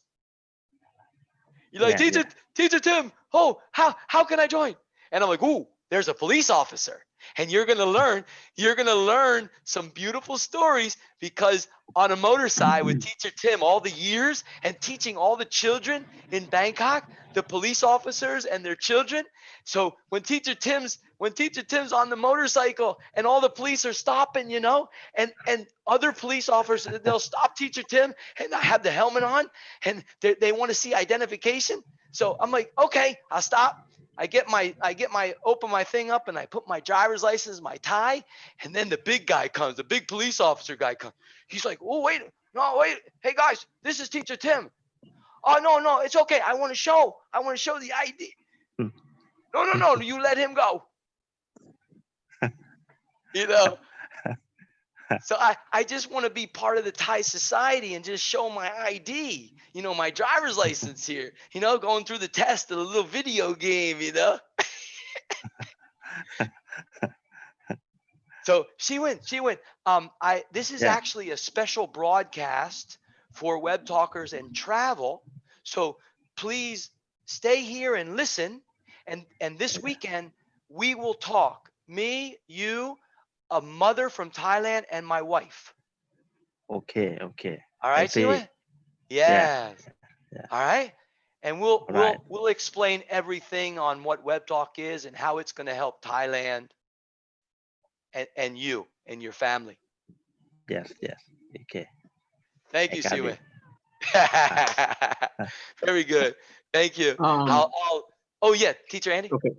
You're like, Yeah. teacher Tim, oh, how can I join? And I'm like, ooh, there's a police officer. And you're gonna learn some beautiful stories, because on a motorcycle with teacher Tim, all the years and teaching all the children in Bangkok, the police officers and their children. So when teacher Tim's on the motorcycle and all the police are stopping, and other police officers, they'll stop teacher Tim, and I have the helmet on, and they want to see identification. So I'm like, okay, I'll stop. Open my thing up, and I put my driver's license, my tie, and then the big guy comes, the big police officer guy comes. He's like, oh, wait, hey guys, this is teacher Tim. Oh, no, it's okay. I want to show the ID. Hmm. No, you let him go. So I just want to be part of the Thai society and just show my ID, my driver's license here, going through the test of a little video game, So she went. This is Yeah. actually a special broadcast for Web Talkers and Travel. So please stay here and listen. And this weekend we will talk. Me, you, a mother from Thailand, and my wife. Okay. Okay. All I right, see. Siwa? Yeah. Yes. Yeah. All right. And Right. we'll explain everything on what Web Talk is and how it's going to help Thailand and you and your family. Yes. Yes. Okay. Thank I you, got Siwa. it. Very good. Thank you. Oh yeah, teacher Andy. Okay.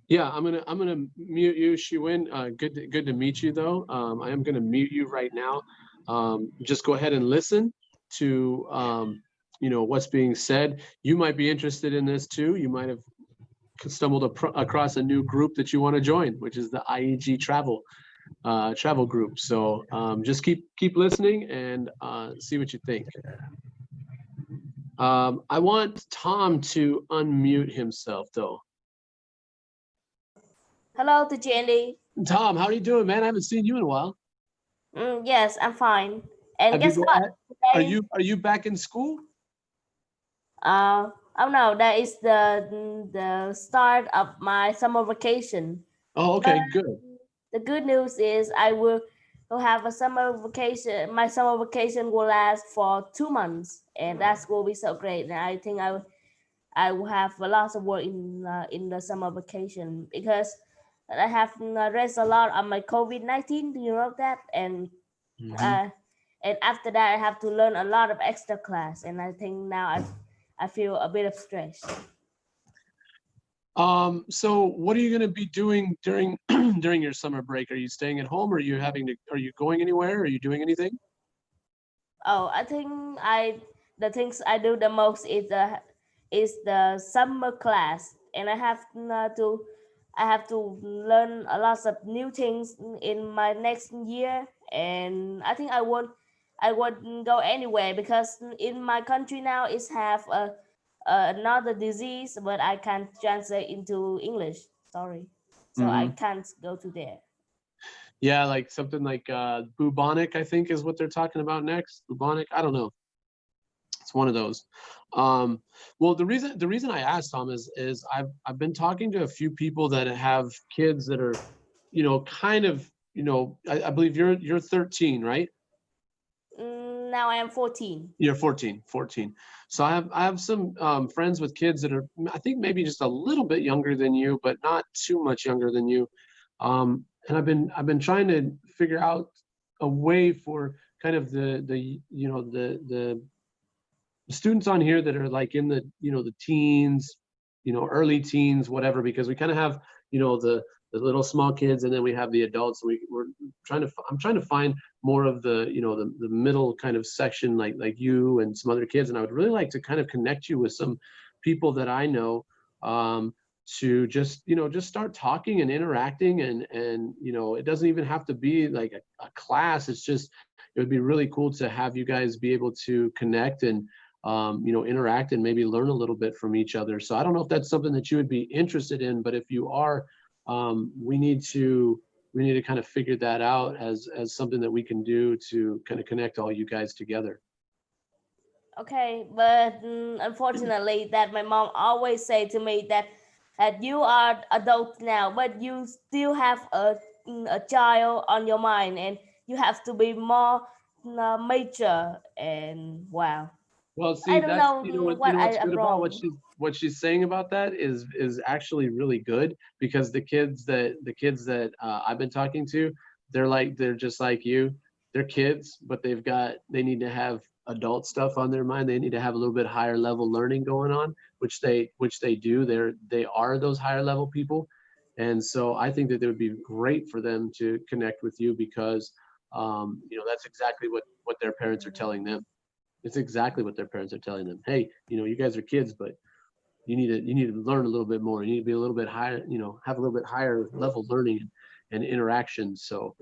Yeah, I'm gonna mute you, Shiwin. Good to meet you though. I am gonna mute you right now. Just go ahead and listen to what's being said. You might be interested in this too. You might have stumbled across a new group that you want to join, which is the IEG travel group. So just keep listening and see what you think. I want Tom to unmute himself though. Hello, teacher Andy. Tom, how are you doing, man? I haven't seen you in a while. Yes, I'm fine. And Have guess you what? Are Today, you back in school? oh no, that is the start of my summer vacation. Oh, okay, good. The good news is I will have a summer vacation. My summer vacation will last for 2 months, and that will be so great. And I think I will have a lot of work in the summer vacation, because I have rest a lot on my COVID-19. Do you know that? And and after that I have to learn a lot of extra class, and I think now I feel a bit of stress. So what are you going to be doing during during your summer break? Are you staying at home? Or are you going anywhere? Are you doing anything? Oh, I think the things I do the most is the summer class, and I have to learn a lot of new things in my next year, and I think I won't go anywhere, because in my country now is have another disease, but I can't translate into English. Sorry, so I can't go to there. Yeah, like something like bubonic, I think is what they're talking about next. Bubonic, I don't know. It's one of those. Well, the reason I asked, Tom, is I've been talking to a few people that have kids that are, kind of, I believe you're 13, right? now I am 14. You're 14. So I have some friends with kids that are, I think maybe just a little bit younger than you, but not too much younger than you. And I've been trying to figure out a way for kind of the you know the students on here that are like in the the teens, early teens, whatever, because we kind of have the little small kids, and then we have the adults. And I'm trying to find more of the the middle kind of section, like you and some other kids. And I would really like to kind of connect you with some people that I know, to just just start talking and interacting, and it doesn't even have to be like a class. It's just, it would be really cool to have you guys be able to connect and interact and maybe learn a little bit from each other. So I don't know if that's something that you would be interested in, but if you are, we need to kind of figure that out as something that we can do to kind of connect all you guys together. Okay, but unfortunately, that my mom always say to me that you are adult now, but you still have a child on your mind, and you have to be more mature. And wow, Well, see, I don't that's know what what I what's am good about wrong. what she's saying about that is actually really good, because the kids that I've been talking to, they're just like you. They're kids, but they need to have adult stuff on their mind. They need to have a little bit higher level learning going on, which they do. They are those higher level people. And so I think that it would be great for them to connect with you, because that's exactly what their parents are telling them. It's exactly what their parents are telling them. Hey, you guys are kids, but you need to learn a little bit more. You need to be a little bit higher, have a little bit higher level learning and interaction. So,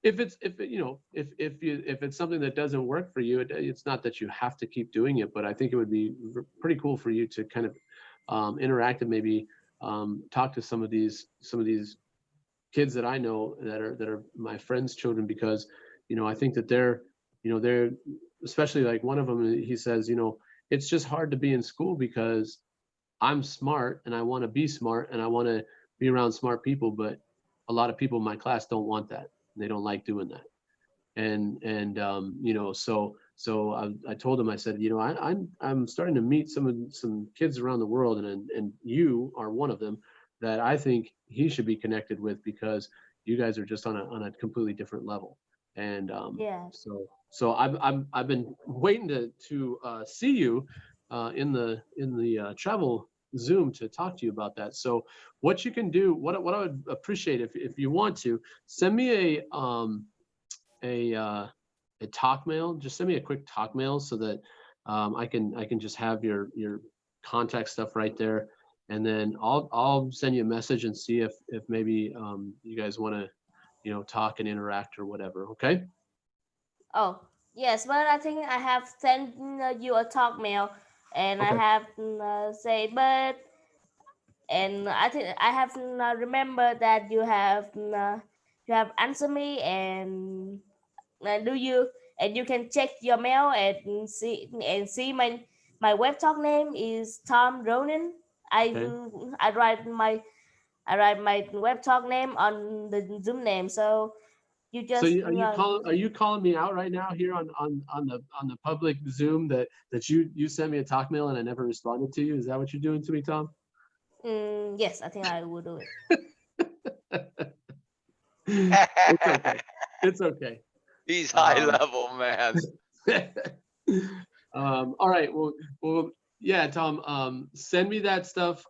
if it's something that doesn't work for you, it's not that you have to keep doing it, but I think it would be pretty cool for you to kind of interact and maybe talk to some of these kids that I know that are my friends' children, because I think that they're especially like one of them, he says, it's just hard to be in school because I'm smart and I want to be smart and I want to be around smart people, but a lot of people in my class don't want that. They don't like doing that. And so I told him, I said, I'm starting to meet some kids around the world, and you are one of them that I think he should be connected with, because you guys are just on a completely different level. And Yeah. so I've been waiting to see you in the travel Zoom to talk to you about that. So what you can do, what I would appreciate, if you want to, send me a talk mail. Just send me a quick talk mail so that I can just have your contact stuff right there, and then I'll send you a message and see if maybe you guys want to talk and interact or whatever. Okay. Oh, yes, but I think I have sent you a talk mail, and I Okay. have said, but and I think I have remember that you have answered me, and you can check your mail and see my web talk name is Tom Ronan. Okay. I write my web talk name on the Zoom name, so you So just are you calling me out right now here on the public Zoom that you sent me a talk mail and I never responded to you? Is that what you're doing to me, Tom? yes, I think I will do it. It's okay. It's okay. He's high Um, level, man. All right. Well, yeah, Tom, send me that stuff.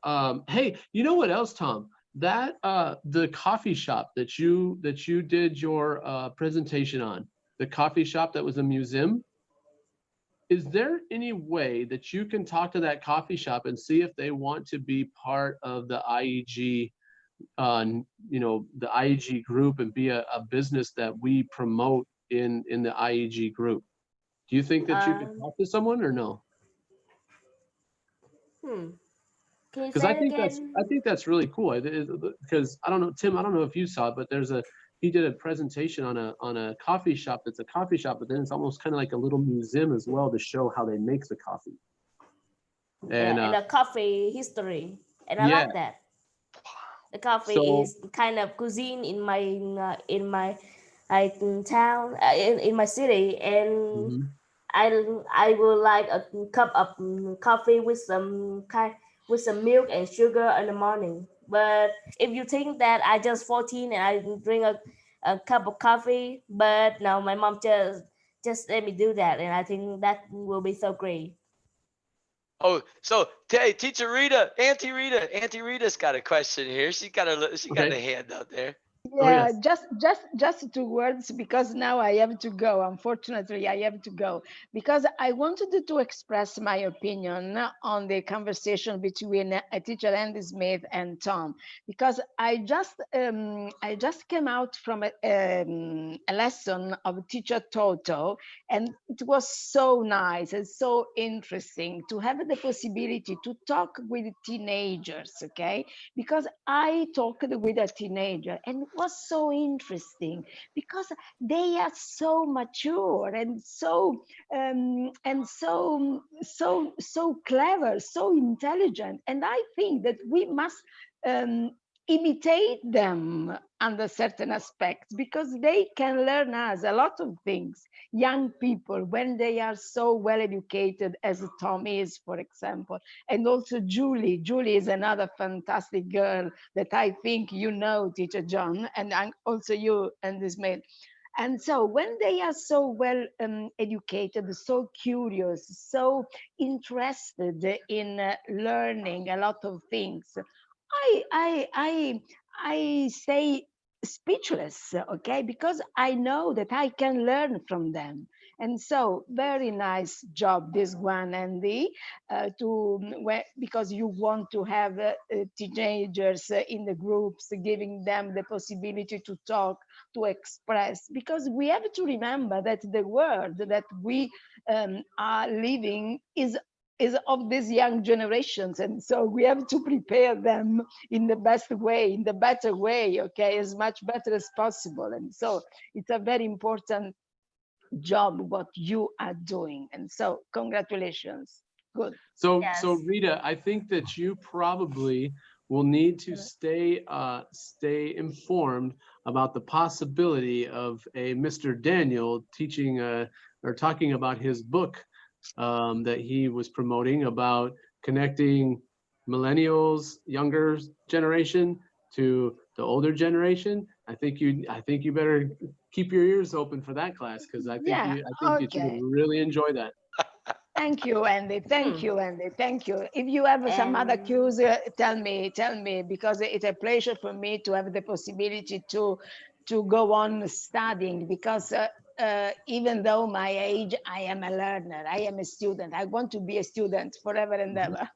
Hey, you know what else, Tom? That the coffee shop that you did your presentation on, the coffee shop that was a museum. Is there any way that you can talk to that coffee shop and see if they want to be part of the IEG, the IEG group, and be a business that we promote in the IEG group? Do you think that you could talk to someone or no? Can you Because say it again? I think that's really cool. Because I don't know, Tim, I don't know if you saw it, but he did a presentation on a coffee shop that's a coffee shop, but then it's almost kind of like a little museum as well to show how they make the coffee. And And a coffee history, and I yeah, like that. The coffee so is kind of cuisine in my like in town, in my city, and Mhm. I would like a cup of coffee with with some milk and sugar in the morning. But if you think that I just 14 and I drink a cup of coffee, but no, my mom just let me do that, and I think that will be so great. Oh, so hey, Teacher Rita, Auntie Rita's got a question here. She got Okay. a hand out there. Oh, Yeah, yes. just 2 words because now I have to go. Unfortunately, I have to go because I wanted to express my opinion on the conversation between teacher Andy Smith and Tom because I just came out from a lesson of teacher Toto, and it was so nice and so interesting to have the possibility to talk with teenagers. Okay, because I talked with a teenager and it was so interesting because they are so mature and so clever, so intelligent, and I think that we must um, imitate them under certain aspects because they can learn us a lot of things. Young people, when they are so well educated as Tom is, for example, and also Julie. Julie is another fantastic girl that I think you know, Teacher John, and also you and this man. And so when they are so well educated, so curious, so interested in learning a lot of things, I I I I say speechless, okay, because I know that I can learn from them. And so very nice job this one, Andy, because you want to have teenagers in the groups, giving them the possibility to talk, to express, because we have to remember that the world that we are living is of these young generations, and so we have to prepare them in the best way, in the better way, okay, as much better as possible. And so it's a very important job what you are doing, and so congratulations. Good. So Yes. Rita, I think that you probably will need to stay informed about the possibility of a Mr. Daniel teaching or talking about his book that he was promoting about connecting millennials, younger generation to the older generation. I think you better keep your ears open for that class because I think Yeah, that you would okay. really enjoy that. Thank you, Andy. Thank Hmm. you, Andy. Thank you. If you have some other And cues, tell me, because it's a pleasure for me to have the possibility to go on studying. Because even though my age, I am a learner. I am a student. I want to be a student forever and Mhm. ever.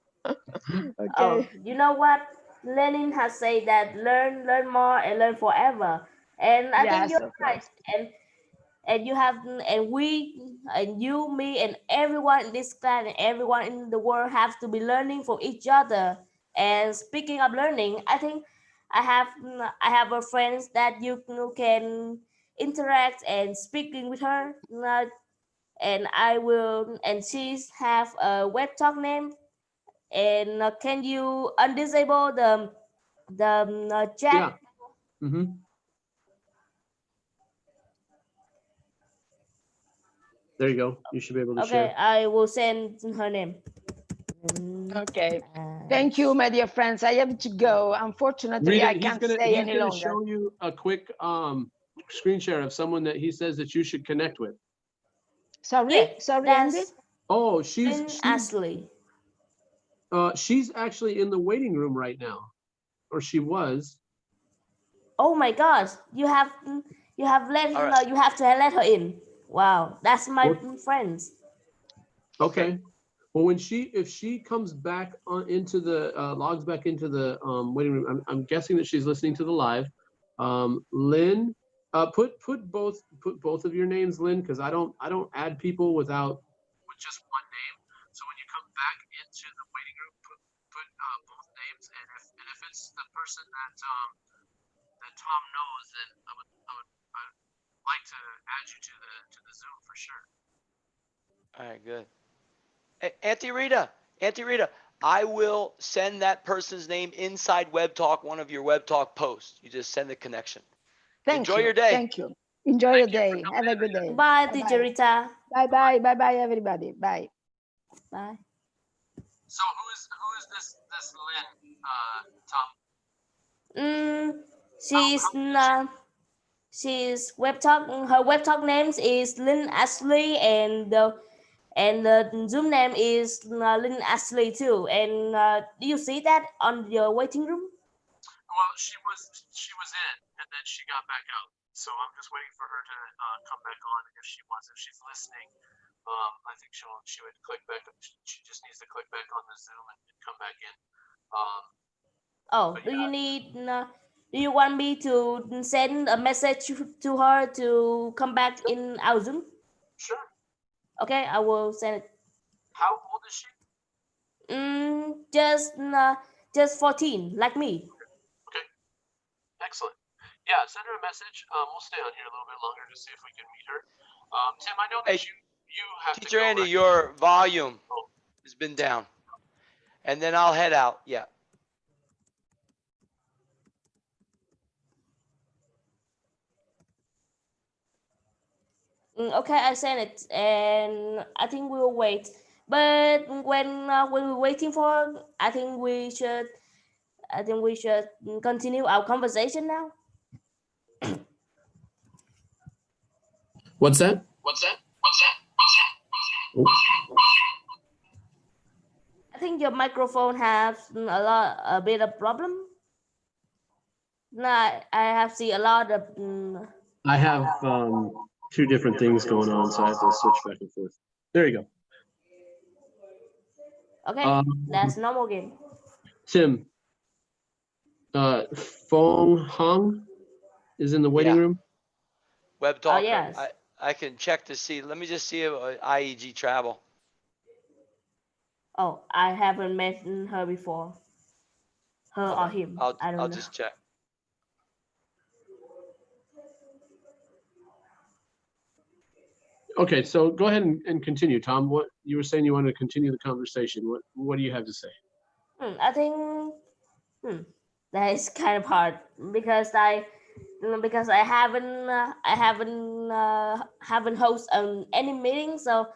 Mhm. oh, Okay. you know what? Lenin has said that learn more, and learn forever. And I think Yes, you're of right. course. And you have and we and you, me, and everyone in this class and everyone in the world have to be learning from each other. And speaking of learning, I think I have a friend that you can interact and speaking with her. And I will, and she's have a web talk name. And can you undisable the chat? Yeah. Hmm. There you go. You should be able to Okay, share. I will send her name. Okay. Uh, Thank you, my dear friends. I have to go. Unfortunately, Rita, I can't stay he's any gonna longer. show you a quick screen share of someone that he says that you should connect with. Sorry, yeah, sorry, Andy. that's Oh, in Ashley. she's actually in the waiting room right now, or she was. Oh my gosh, you have let All right. you have to let her in. Wow, that's my Well, friends. Okay. okay. Well, if she comes back on into the logs back into the waiting room, I'm guessing that she's listening to the live. Lynn, put both of your names, Lynn, because I don't add people with just one name. So when you come back into the waiting room, put both names, and if it's the person that Tom knows, then I'd like to add you to the Zoom for sure. All right. Good. Auntie Rita, I will send that person's name inside Web Talk, one of your Web Talk posts. You just send the connection. Thank Enjoy you. your day. Thank you. Enjoy your Thank you day. for Have coming a in. good day. Bye, teacher Rita. Bye bye. Bye bye, everybody. Bye. Bye. So who is this Lynn, Tom? She's web talk. Her web talk names is Lynn Ashley, and the Zoom name is Lynn Ashley too. And do you see that on your waiting room? Well, she was in, and then she got back out. So I'm just waiting for her to come back on if she's listening. I think she would click back. She just needs to click back on the Zoom and come back in. Oh, But do you yeah. need? Do you want me to send a message to her to come back in our Zoom? Sure. Okay, I will send it. How old is she? Just 14, like me. Okay. Excellent. Yeah, send her a message. We'll stay on here a little bit longer to see if we can meet her. Tim, I know that Hey, you have to Teacher go. Andy, Right? your volume Oh, has been down. And then I'll head out. Yeah. Okay, I sent it, and I think we'll wait. But when we're waiting for, I think we should continue our conversation now. What's that? Oh. I think your microphone has a bit of problem. No, I have seen a lot of. I have two different things going on, so I have to switch back and forth. There you go. Okay, that's normal game. Tim, Fong Hong is in the waiting Yeah. room. Web talker. Yes. I can check to see. Let me just see if IEG travel. Oh, I haven't met her before. Her or him. I don't I'll know. just check. Okay, so go ahead and continue, Tom. What you were saying, you wanted to continue the conversation. What do you have to say? I think that is kind of hard because I haven't hosted any meeting, so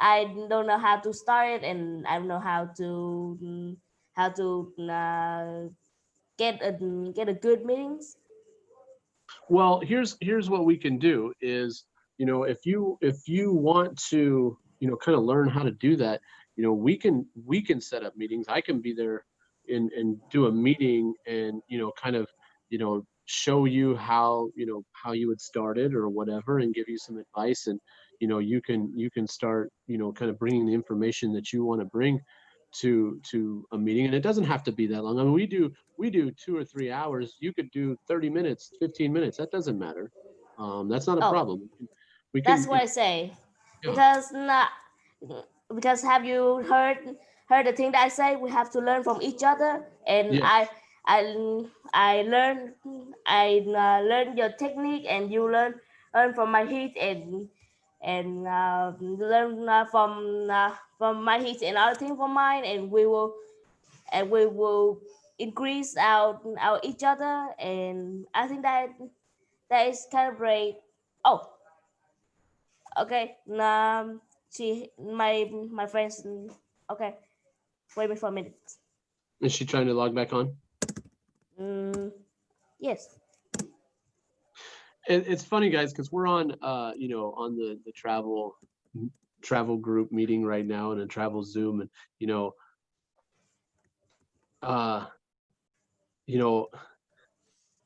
I don't know how to start it, and I don't know how to get a good meetings. Well, here's what we can do is, if you want to, kind of learn how to do that, we can set up meetings. I can be there and do a meeting and, kind of, show you how, how you would start it or whatever and give you some advice. And, you can start, kind of bringing the information that you want to bring to a meeting. And it doesn't have to be that long. I mean, we do 2 or 3 hours. You could do 30 minutes, 15 minutes. That doesn't matter. That's not a Oh, problem. We can. That's what I say. Yeah. Because have you heard the thing that I say? We have to learn from each other, and Yes. I learn your technique, and you learn from my hit, and learn from my hits and other thing from mine, and we will increase our each other, and I think that is kind of great. Oh, okay. My friends. Okay, wait me for a minute. Is she trying to log back on? Yes. It's funny, guys, because we're on, on the travel group meeting right now in a travel Zoom, and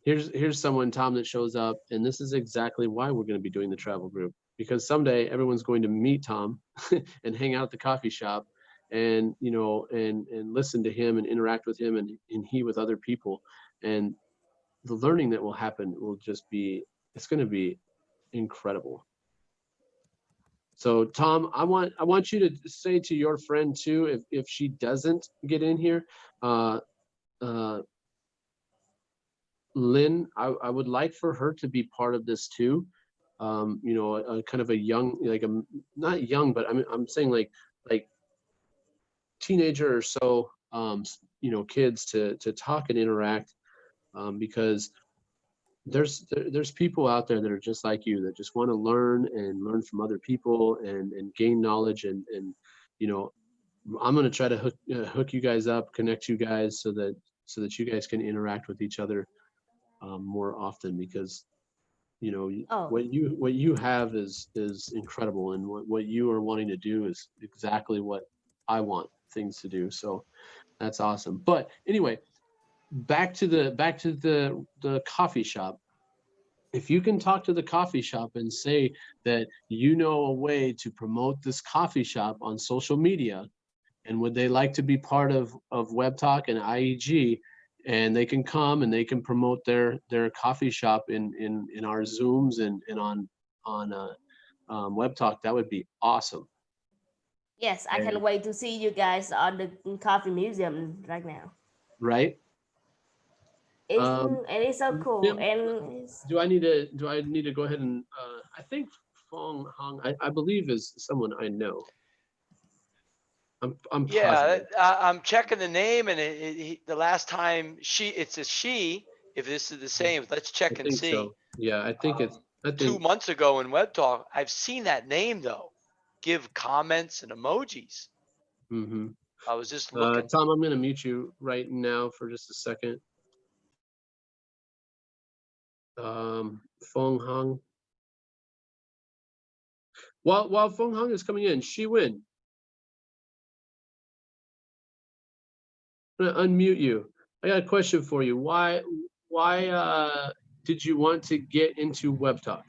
here's someone, Tom, that shows up, and this is exactly why we're going to be doing the travel group, because someday everyone's going to meet Tom and hang out at the coffee shop and and listen to him and interact with him and he with other people, and the learning that will happen will just be, it's going to be incredible. So Tom, I want you to say to your friend too, if she doesn't get in here, Lynn, I would like for her to be part of this too. A kind of a young, like a, not young, but I'm saying like teenager or so, kids to talk and interact, because there's people out there that are just like you, that just want to learn and learn from other people and gain knowledge, and you know, I'm going to try to hook you guys up, connect you guys so that you guys can interact with each other more often, because you know, Oh, what you have is incredible, and what you are wanting to do is exactly what I want things to do. So that's awesome. But anyway, back to the coffee shop. If you can talk to the coffee shop and say that you know a way to promote this coffee shop on social media, and would they like to be part of Web Talk and IEG, and they can come and they can promote their coffee shop in our Zooms and on Web Talk, that would be awesome. yes, I can't And- wait to see you guys on the coffee museum right now. Right? It's Um, and it's so cool. Tim, And it's, do I need to go ahead and I think Fong Hong, I believe is someone I know. I'm Yeah, positive. I'm checking the name, and the last time it's a she. If this is the same, let's I check and think see. so. Yeah, I think it's. I 2 think. months ago in Web Talk, I've seen that name though. Give comments and emojis. Mm-hmm. I was just looking. Tom, I'm going to mute you right now for just a second. Fong Hong. While Fong Hong is coming in, Shi Win. I'm going to unmute you. I got a question for you. Why did you want to get into Web Talk?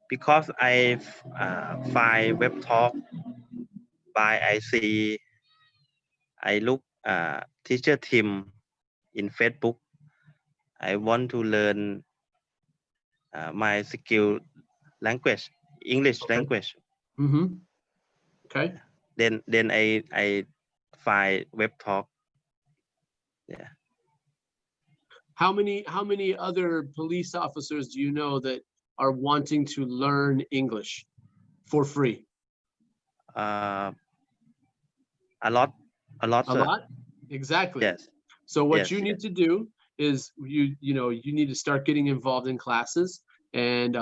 Because I find Web Talk by I look teacher Tim in Facebook. I want to learn my skill language, English Okay. language. Mm-hmm. Okay. Then I find Web Talk. Yeah. How many other police officers do you know that are wanting to learn English for free? A lot, A sir. lot? Exactly. Yes. So what Yes, you need to do is you need to start getting involved in classes. And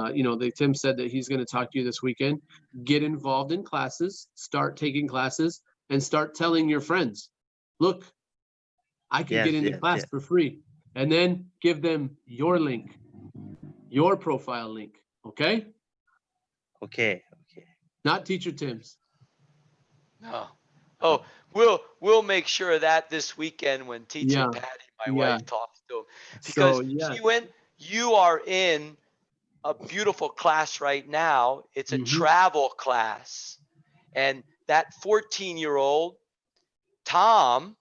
Tim said that he's going to talk to you this weekend. Get involved in classes, start taking classes, and start telling your friends, look, I can Yes, get into yes, class yes. for free. And then give them your link, your profile link. Okay? Okay. Not teacher Tim's. No. Oh, we'll make sure of that this weekend when teacher Yeah, Patty, my yeah. wife, talks to him. So Because yeah. you are in a beautiful class right now. It's a Mhm. travel class. And that 14-year-old, Tom,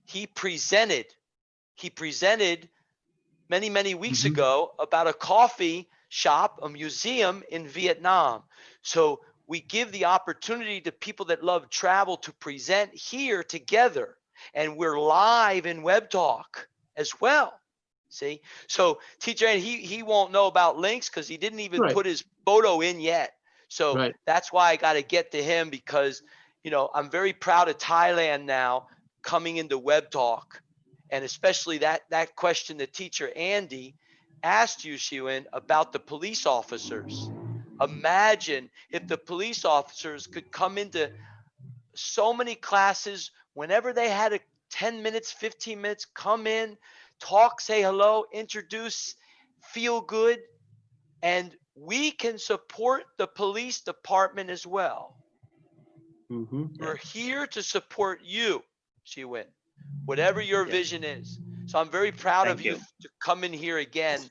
he presented many, many weeks Mhm. ago about a coffee shop, a museum in Vietnam. So we give the opportunity to people that love travel to present here together. And we're live in Web Talk as well. See? So teacher, and he won't know about links because he didn't even Right. put his photo in yet. So Right. that's why I got to get to him, because I'm very proud of Thailand now coming into Web Talk. And especially that question that teacher Andy asked you, Shiwin, about the police officers. Imagine if the police officers could come into so many classes whenever they had 10 minutes, 15 minutes, come in, talk, say hello, introduce, feel good, and we can support the police department as well. Mm-hmm. We're here to support you, Shiwin, whatever your Yes. vision is. So I'm very proud Thank of you you. to come in here again.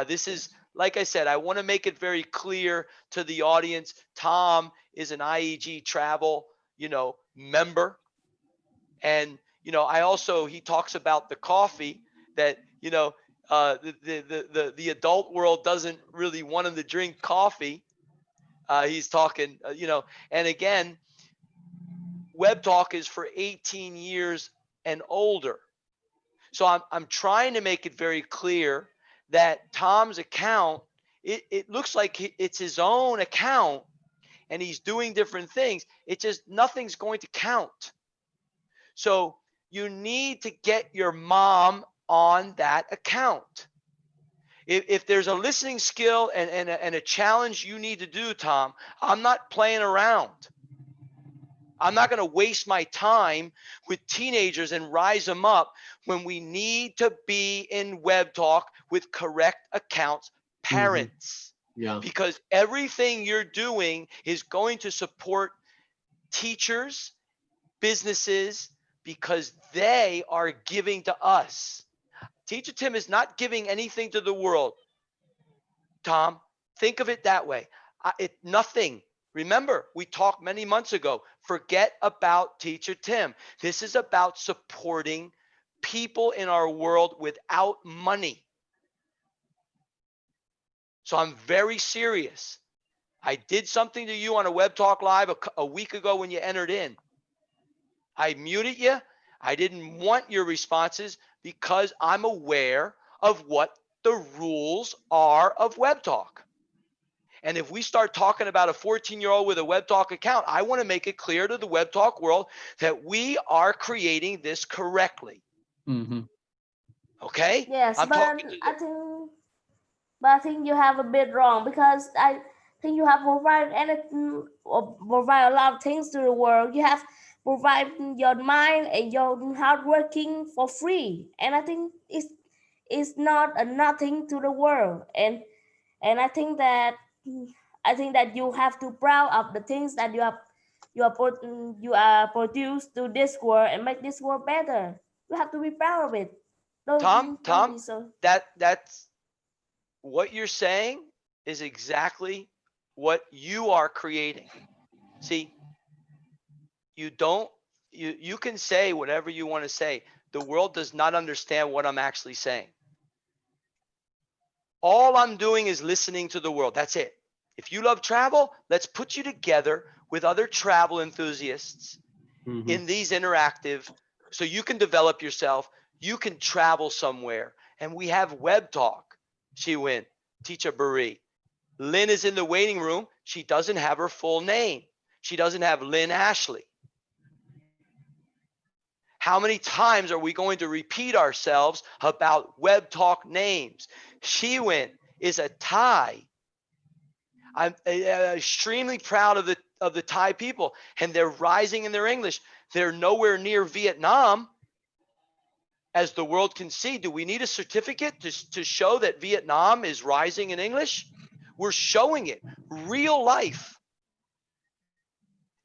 This is, like I said, I want to make it very clear to the audience. Tom is an IEG travel, member. And, he talks about the coffee that, the adult world doesn't really want him to drink coffee. He's talking, and again, Web Talk is for 18 years and older. So I'm trying to make it very clear that Tom's account, it looks like it's his own account and he's doing different things. It just, nothing's going to count. So you need to get your mom on that account. If there's a listening skill and a challenge you need to do, Tom, I'm not playing around. I'm not going to waste my time with teenagers and rise them up when we need to be in Web Talk with correct accounts parents. Yeah. Because everything you're doing is going to support teachers, businesses, because they are giving to us. Teacher Tim is not giving anything to the world. Tom, think of it that way. Nothing. Remember, we talked many months ago. Forget about Teacher Tim. This is about supporting people in our world without money. So I'm very serious. I did something to you on a Web Talk Live a week ago when you entered in. I muted you. I didn't want your responses because I'm aware of what the rules are of Web Talk. And if we start talking about a 14-year-old with a Web Talk account, I want to make it clear to the Web Talk world that we are creating this correctly. Mm-hmm. Okay? Yes, I'm but talking to I think you have a bit wrong, because I think you have provided anything or provide a lot of things to the world. You have provided your mind and your hard working for free, and I think it's not a nothing to the world. And I think that you have to proud of the things that you are produced to this world and make this world better. You have to be proud of it. Don't Tom, be so. that's what you're saying is exactly what you are creating. See, you can say whatever you want to say. The world does not understand what I'm actually saying. All I'm doing is listening to the world. That's it. If you love travel, let's put you together with other travel enthusiasts in these interactive, so you can develop yourself. You can travel somewhere. And we have Web Talk. Chi-Win, Teacher Bari. Lynn is in the waiting room. She doesn't have her full name. She doesn't have Lynn Ashley. How many times are we going to repeat ourselves about Web Talk names? Chi-Win is a Thai. I'm extremely proud of the Thai people, and they're rising in their English. They're nowhere near Vietnam, as the world can see. Do we need a certificate to show that Vietnam is rising in English? We're showing it. Real life.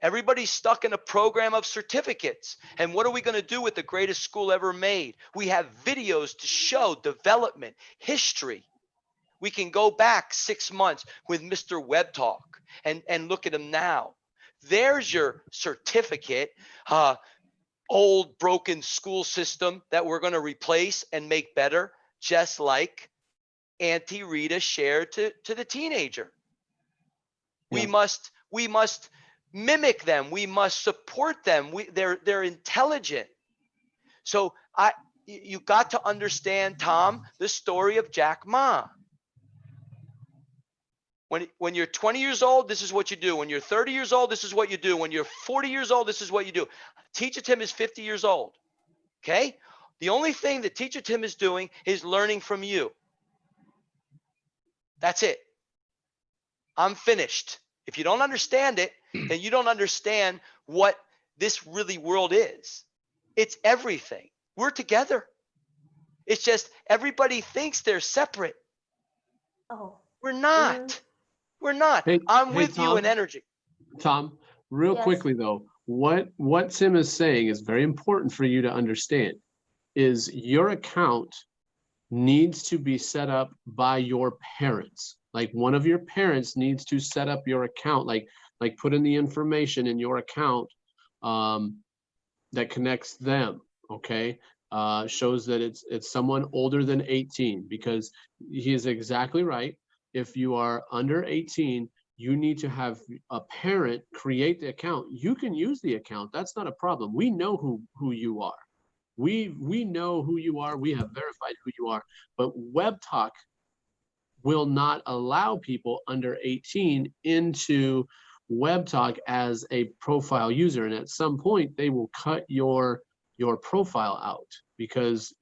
Everybody's stuck in a program of certificates. And what are we going to do with the greatest school ever made? We have videos to show development, history. We can go back 6 months with Mr. Web Talk and look at him now. There's your certificate. Old broken school system that we're going to replace and make better, just like Auntie Rita shared to the teenager. Yeah. We must mimic them. We must support them. They're intelligent. So you got to understand, Tom, the story of Jack Ma. When you're 20 years old, this is what you do. When you're 30 years old, this is what you do. When you're 40 years old, this is what you do. Teacher Tim is 50 years old. Okay? The only thing that Teacher Tim is doing is learning from you. That's it. I'm finished. If you don't understand it, then you don't understand what this really world is. It's everything. We're together. It's just everybody thinks they're separate. Oh. We're not. We're not. I'm with you in energy. Tom, real quickly though, what Tim is saying is very important for you to understand. Is your account needs to be set up by your parents. Like one of your parents needs to set up your account, like put in the information in your account that connects them, okay? Shows that it's someone older than 18, because he is exactly right. If you are under 18, you need to have a parent create the account. You can use the account. That's not a problem. We know who you are. We know who you are. We have verified who you are. But Web Talk will not allow people under 18 into Web Talk as a profile user. And at some point, they will cut your profile out, because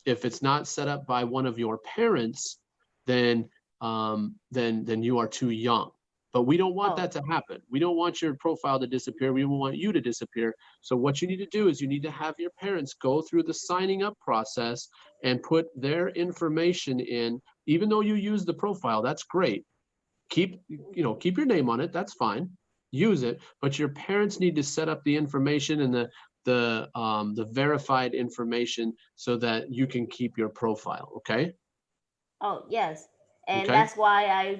if it's not set up by one of your parents, then you are too young. But we don't want Oh. that to happen. We don't want your profile to disappear. We don't want you to disappear. So what you need to do is you need to have your parents go through the signing up process and put their information in. Even though you use the profile, that's great. Keep your name on it. That's fine. Use it, but your parents need to set up the information and the verified information so that you can keep your profile. Okay. Oh, yes. And Okay. that's why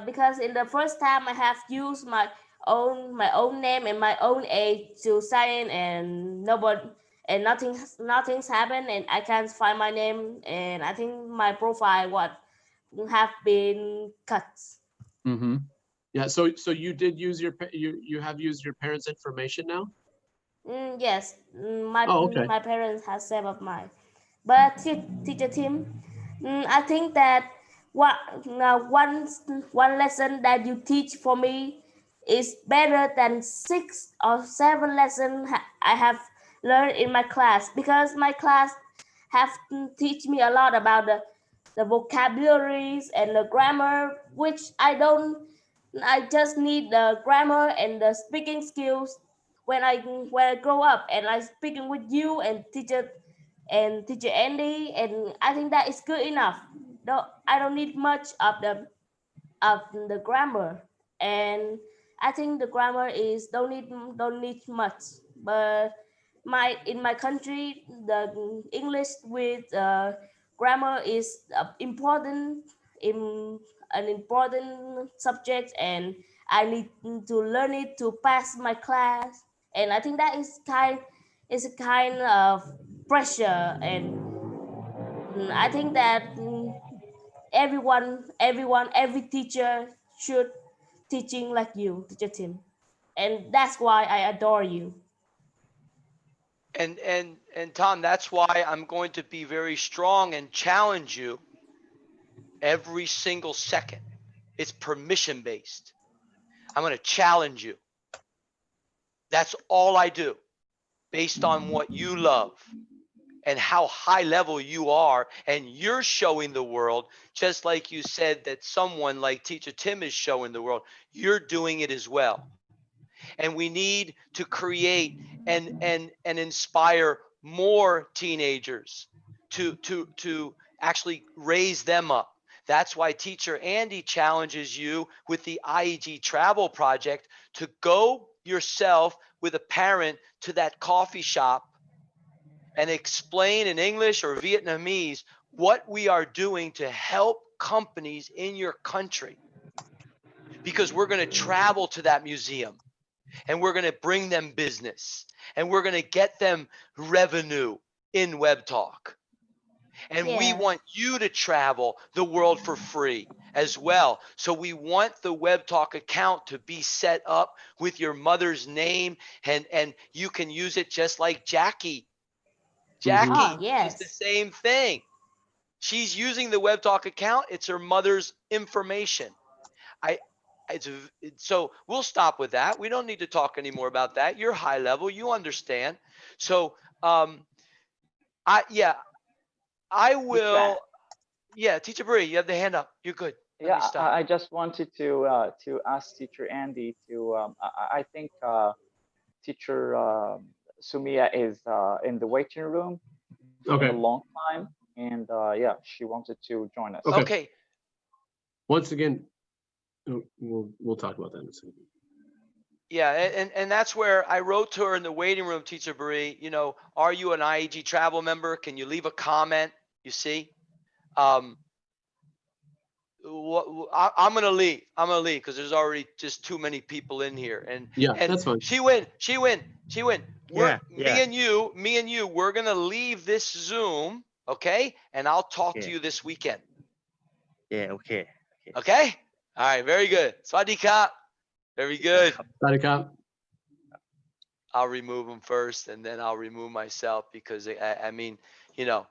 because in the first time I have used my own name and my own age to sign in, and nothing's happened, and I can't find my name, and I think my profile have been cut. Mm-hmm. Yeah. So you did use you have used your parents' information now? Yes, Oh, okay. my parents have saved up mine. But teacher Tim, I think that one lesson that you teach for me is better than 6 or 7 lessons I have learned in my class, because my class have teach me a lot about the vocabularies and the grammar, which I just need the grammar and the speaking skills when I grow up, and I speaking with you and teacher Andy, and I think that is good enough. I don't need much of the grammar, and I think the grammar is don't need much. But in my country, the English with grammar is important in an important subject, and I need to learn it to pass my class. And I think that is a kind of pressure, and I think that every teacher should teaching like you, teacher Tim, and that's why I adore you. And Tom, that's why I'm going to be very strong and challenge you every single second. It's permission based. I'm going to challenge you. That's all I do, based on what you love and how high level you are, and you're showing the world, just like you said that someone like Teacher Tim is showing the world, you're doing it as well. And we need to create and inspire more teenagers to actually raise them up. That's why Teacher Andy challenges you with the IEG Travel Project to go yourself with a parent to that coffee shop and explain in English or Vietnamese what we are doing to help companies in your country. Because we're going to travel to that museum and we're going to bring them business and we're going to get them revenue in Web Talk. And we Yes. want you to travel the world for free as well. So we want the Web Talk account to be set up with your mother's name, and you can use it just like Jackie. Jackie Oh, does yes. the same thing. She's using the Web Talk account. It's her mother's information. So we'll stop with that. We don't need to talk anymore about that. You're high level. You understand. So I will. Yeah, Teacher Bree, you have the hand up. You're good. Let me Yeah, stop. I just wanted to ask Teacher Andy to I think Teacher Sumia is in the waiting room Okay. a long time, and yeah, she wanted to join us. Okay. Once again, we'll talk about that in a second. Yeah, and that's where I wrote to her in the waiting room, Teacher Bree, are you an IEG Travel member? Can you leave a comment? You see? I'm going to leave. I'm going to leave because there's already just too many people in here. And That's fine. She win. Yeah, Me and you, we're going to leave this Zoom, okay? And I'll talk to Okay. you this weekend. Yeah, okay. Okay? All right, very good. Swadee Kap. Very good. Got cop. I'll remove them first, and then I'll remove myself because I mean, Yep.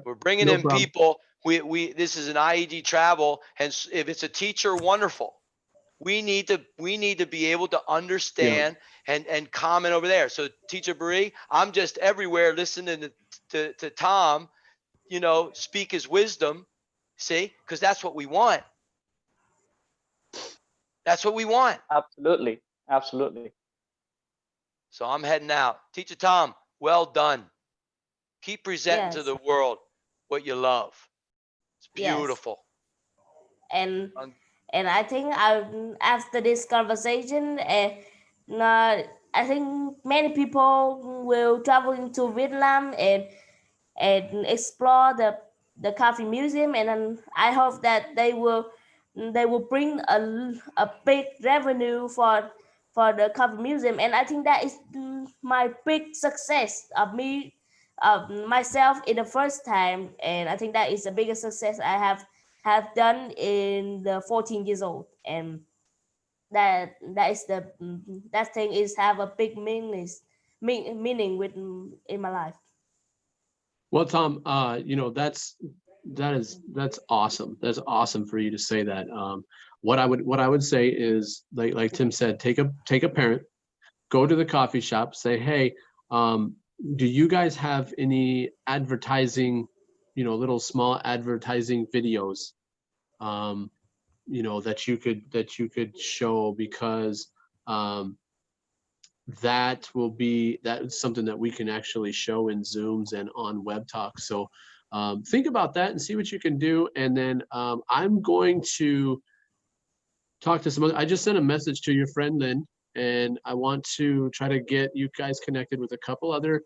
we're bringing No in problem. people. This is an IED Travel, and if it's a teacher, wonderful. We need to be able to understand and comment over there. So Teacher Bree, I'm just everywhere listening to Tom, you know, speak his wisdom. See, because that's what we want. That's what we want. Absolutely. Absolutely. So I'm heading out. Teacher Tom, well done. Keep presenting to Yes. the world what you love. It's Yes. beautiful. And Un- I think after this conversation, I think many people will travel into Vietnam and explore the coffee museum, and then I hope that they will bring a big revenue for the coffee museum. And I think that is my big success of me, myself, in the first time. And I think that is the biggest success I have done in the 14 years old. And that is that thing is have a big meaning with in my life. Well, Tom, you know, that's awesome. That's awesome for you to say that. What I would say is, like Tim said, take a parent, go to the coffee shop, say, hey, do you guys have any advertising, you know, little small advertising videos, you know, that you could show, because that's something that we can actually show in Zooms and on Web Talk. So think about that and see what you can do. And then I'm going to talk to some other, I just sent a message to your friend Lynn, and I want to try to get you guys connected with a couple other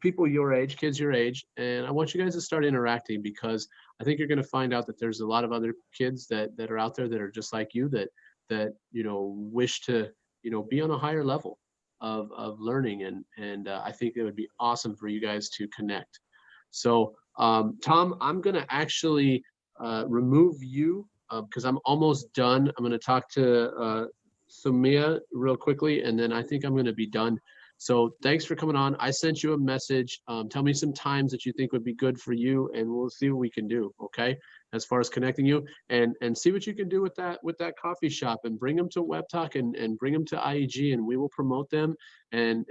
people your age, kids your age, and I want you guys to start interacting, because I think you're going to find out that there's a lot of other kids that are out there that are just like you, that you know, wish to, you know, be on a higher level of learning, and I think it would be awesome for you guys to connect. So Tom, I'm going to actually remove you because I'm almost done. I'm going to talk to Sumia real quickly, and then I think I'm going to be done. So thanks for coming on. I sent you a message. Tell me some times that you think would be good for you, and we'll see what we can do. Okay, as far as connecting you, and see what you can do with that coffee shop, and bring them to Web Talk, and bring them to IEG, and we will promote them. And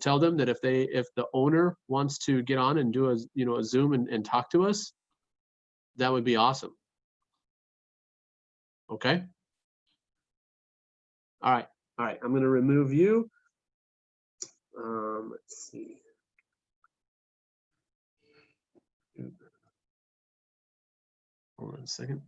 tell them that if the owner wants to get on and do a Zoom and talk to us, that would be awesome. Okay. All right. I'm going to remove you. Let's see. Hold on a second.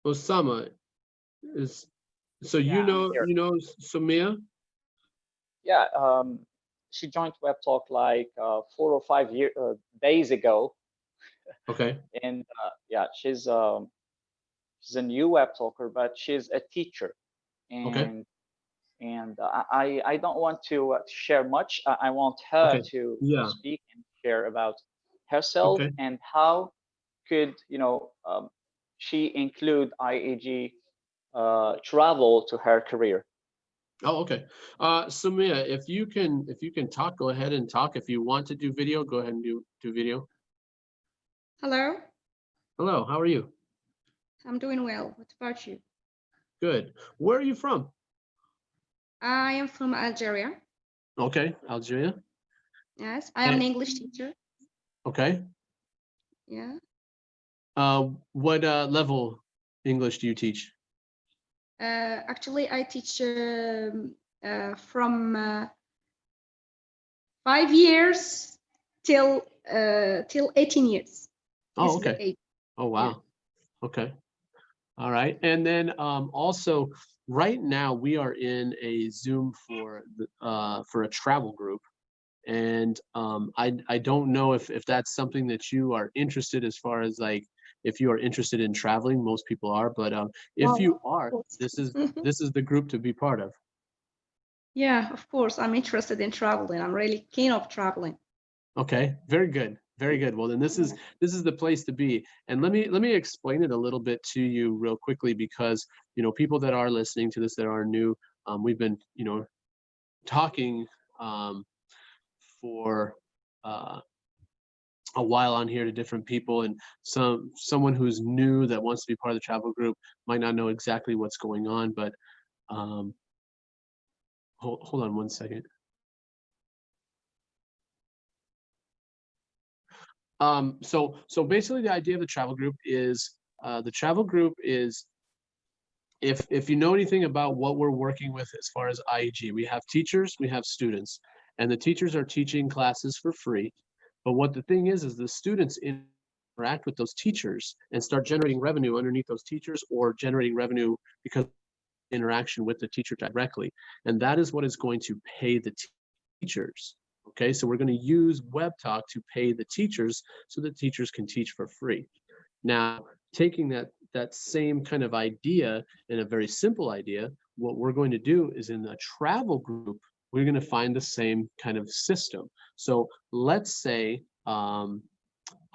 Osama is, so Yeah, I'm here. you know Sumia? Yeah, she joined Web Talk like 4 or 5 days ago, Okay. and yeah, she's a new Web Talker, but she's a teacher, Okay. and I don't want to share much. I want her Okay. to Yeah. speak and share about herself, Okay. and how could, you know, she include IAG travel to her career. Oh, okay. Sumia, if you can talk, go ahead and talk. If you want to do video, go ahead and do video. Hello, Hello, how are you? I'm doing well. What about you? Good. Where are you from? I am from Algeria. Okay, Algeria. Yes, I am an English teacher. Okay. Yeah. What level English do you teach? Actually, I teach from 5 years till 18 years. Oh, This is the okay. age. Oh, wow. Okay. All right. And then also right now we are in a Zoom for a travel group. And I don't know if that's something that you are interested, as far as like, if you are interested in traveling. Most people are, but if Well, you are, of course. this is the group to be part of. Yeah, of course. I'm interested in traveling. I'm really keen of traveling. Okay, very good. Very good. Well, then this is the place to be. And let me explain it a little bit to you real quickly, because, you know, people that are listening to this that are new, we've been, you know, talking for a while on here to different people, and someone who's new that wants to be part of the travel group might not know exactly what's going on, but hold on one second. So basically the idea of the travel group is if you know anything about what we're working with as far as IEG, we have teachers, we have students, and the teachers are teaching classes for free. But what the thing is the students interact with those teachers and start generating revenue underneath those teachers, or generating revenue because of interaction with the teacher directly. And that is what is going to pay the teachers. Okay, so we're going to use WebTalk to pay the teachers so that teachers can teach for free. Now, taking that same kind of idea, and a very simple idea, what we're going to do is in the travel group, we're going to find the same kind of system. So let's say I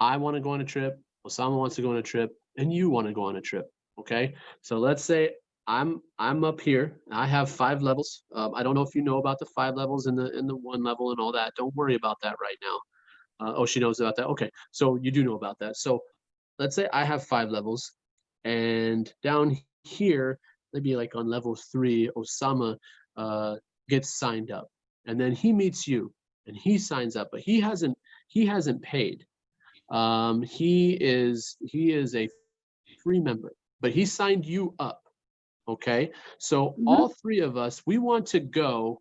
want to go on a trip, Osama wants to go on a trip, and you want to go on a trip. Okay, so let's say I'm up here. I have 5 levels. I don't know if you know about the 5 levels in the 1 level and all that. Don't worry about that right now. Oh, she knows about that. Okay, so you do know about that. So let's say I have 5 levels, and down here, maybe like on level 3, Osama gets signed up, and then he meets you, and he signs up, but he hasn't paid. He is a free member, but he signed you up. Okay, so all 3 of us, we want to go.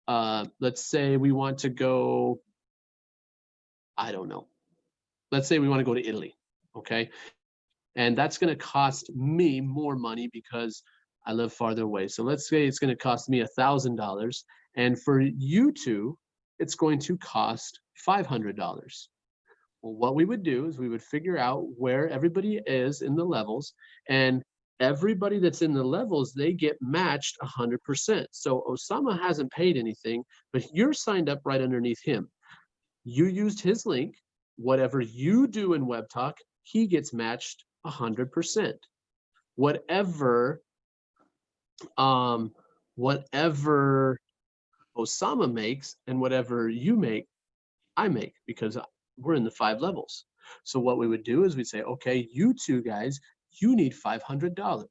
Let's say we want to go. I don't know. Let's say we want to go to Italy. Okay, and that's going to cost me more money because I live farther away. So let's say it's going to cost me $1,000, and for you two, it's going to cost $500. Well, what we would do is we would figure out where everybody is in the levels, and everybody that's in the levels, they get matched 100%. So Osama hasn't paid anything, but you're signed up right underneath him. You used his link. Whatever you do in WebTalk, he gets matched 100%. Whatever Osama makes and whatever you make, I make, because we're in the 5 levels. So what we would do is we'd say, okay, you 2 guys, you need $500.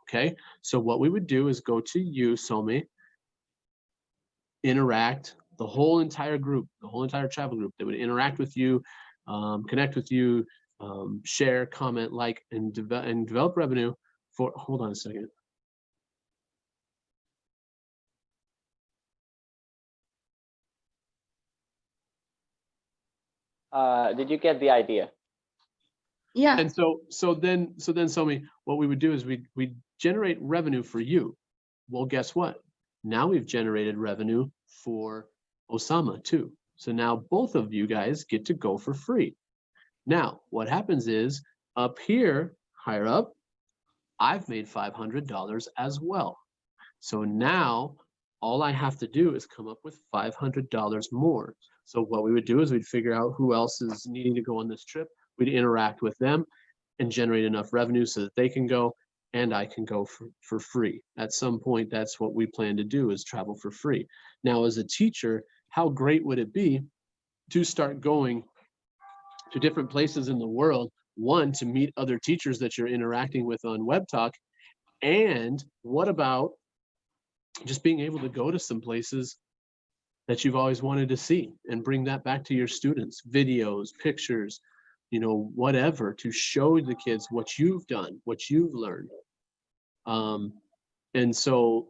Okay, so what we would do is go to you, Somi, interact, the whole entire group, the whole entire travel group, they would interact with you, connect with you, share, comment, like, and develop revenue for, hold on a second. Did you get the idea? Yeah. And so then Somi, what we would do is we generate revenue for you. Well, guess what? Now we've generated revenue for Osama too. So now both of you guys get to go for free. Now, what happens is up here, higher up, I've made $500 as well. So now all I have to do is come up with $500 more. So what we would do is we'd figure out who else is needing to go on this trip. We'd interact with them and generate enough revenue so that they can go and I can go for free. At some point, that's what we plan to do, is travel for free. Now, as a teacher, how great would it be to start going to different places in the world, one, to meet other teachers that you're interacting with on WebTalk, and what about just being able to go to some places that you've always wanted to see and bring that back to your students, videos, pictures, you know, whatever, to show the kids what you've done, what you've learned. And so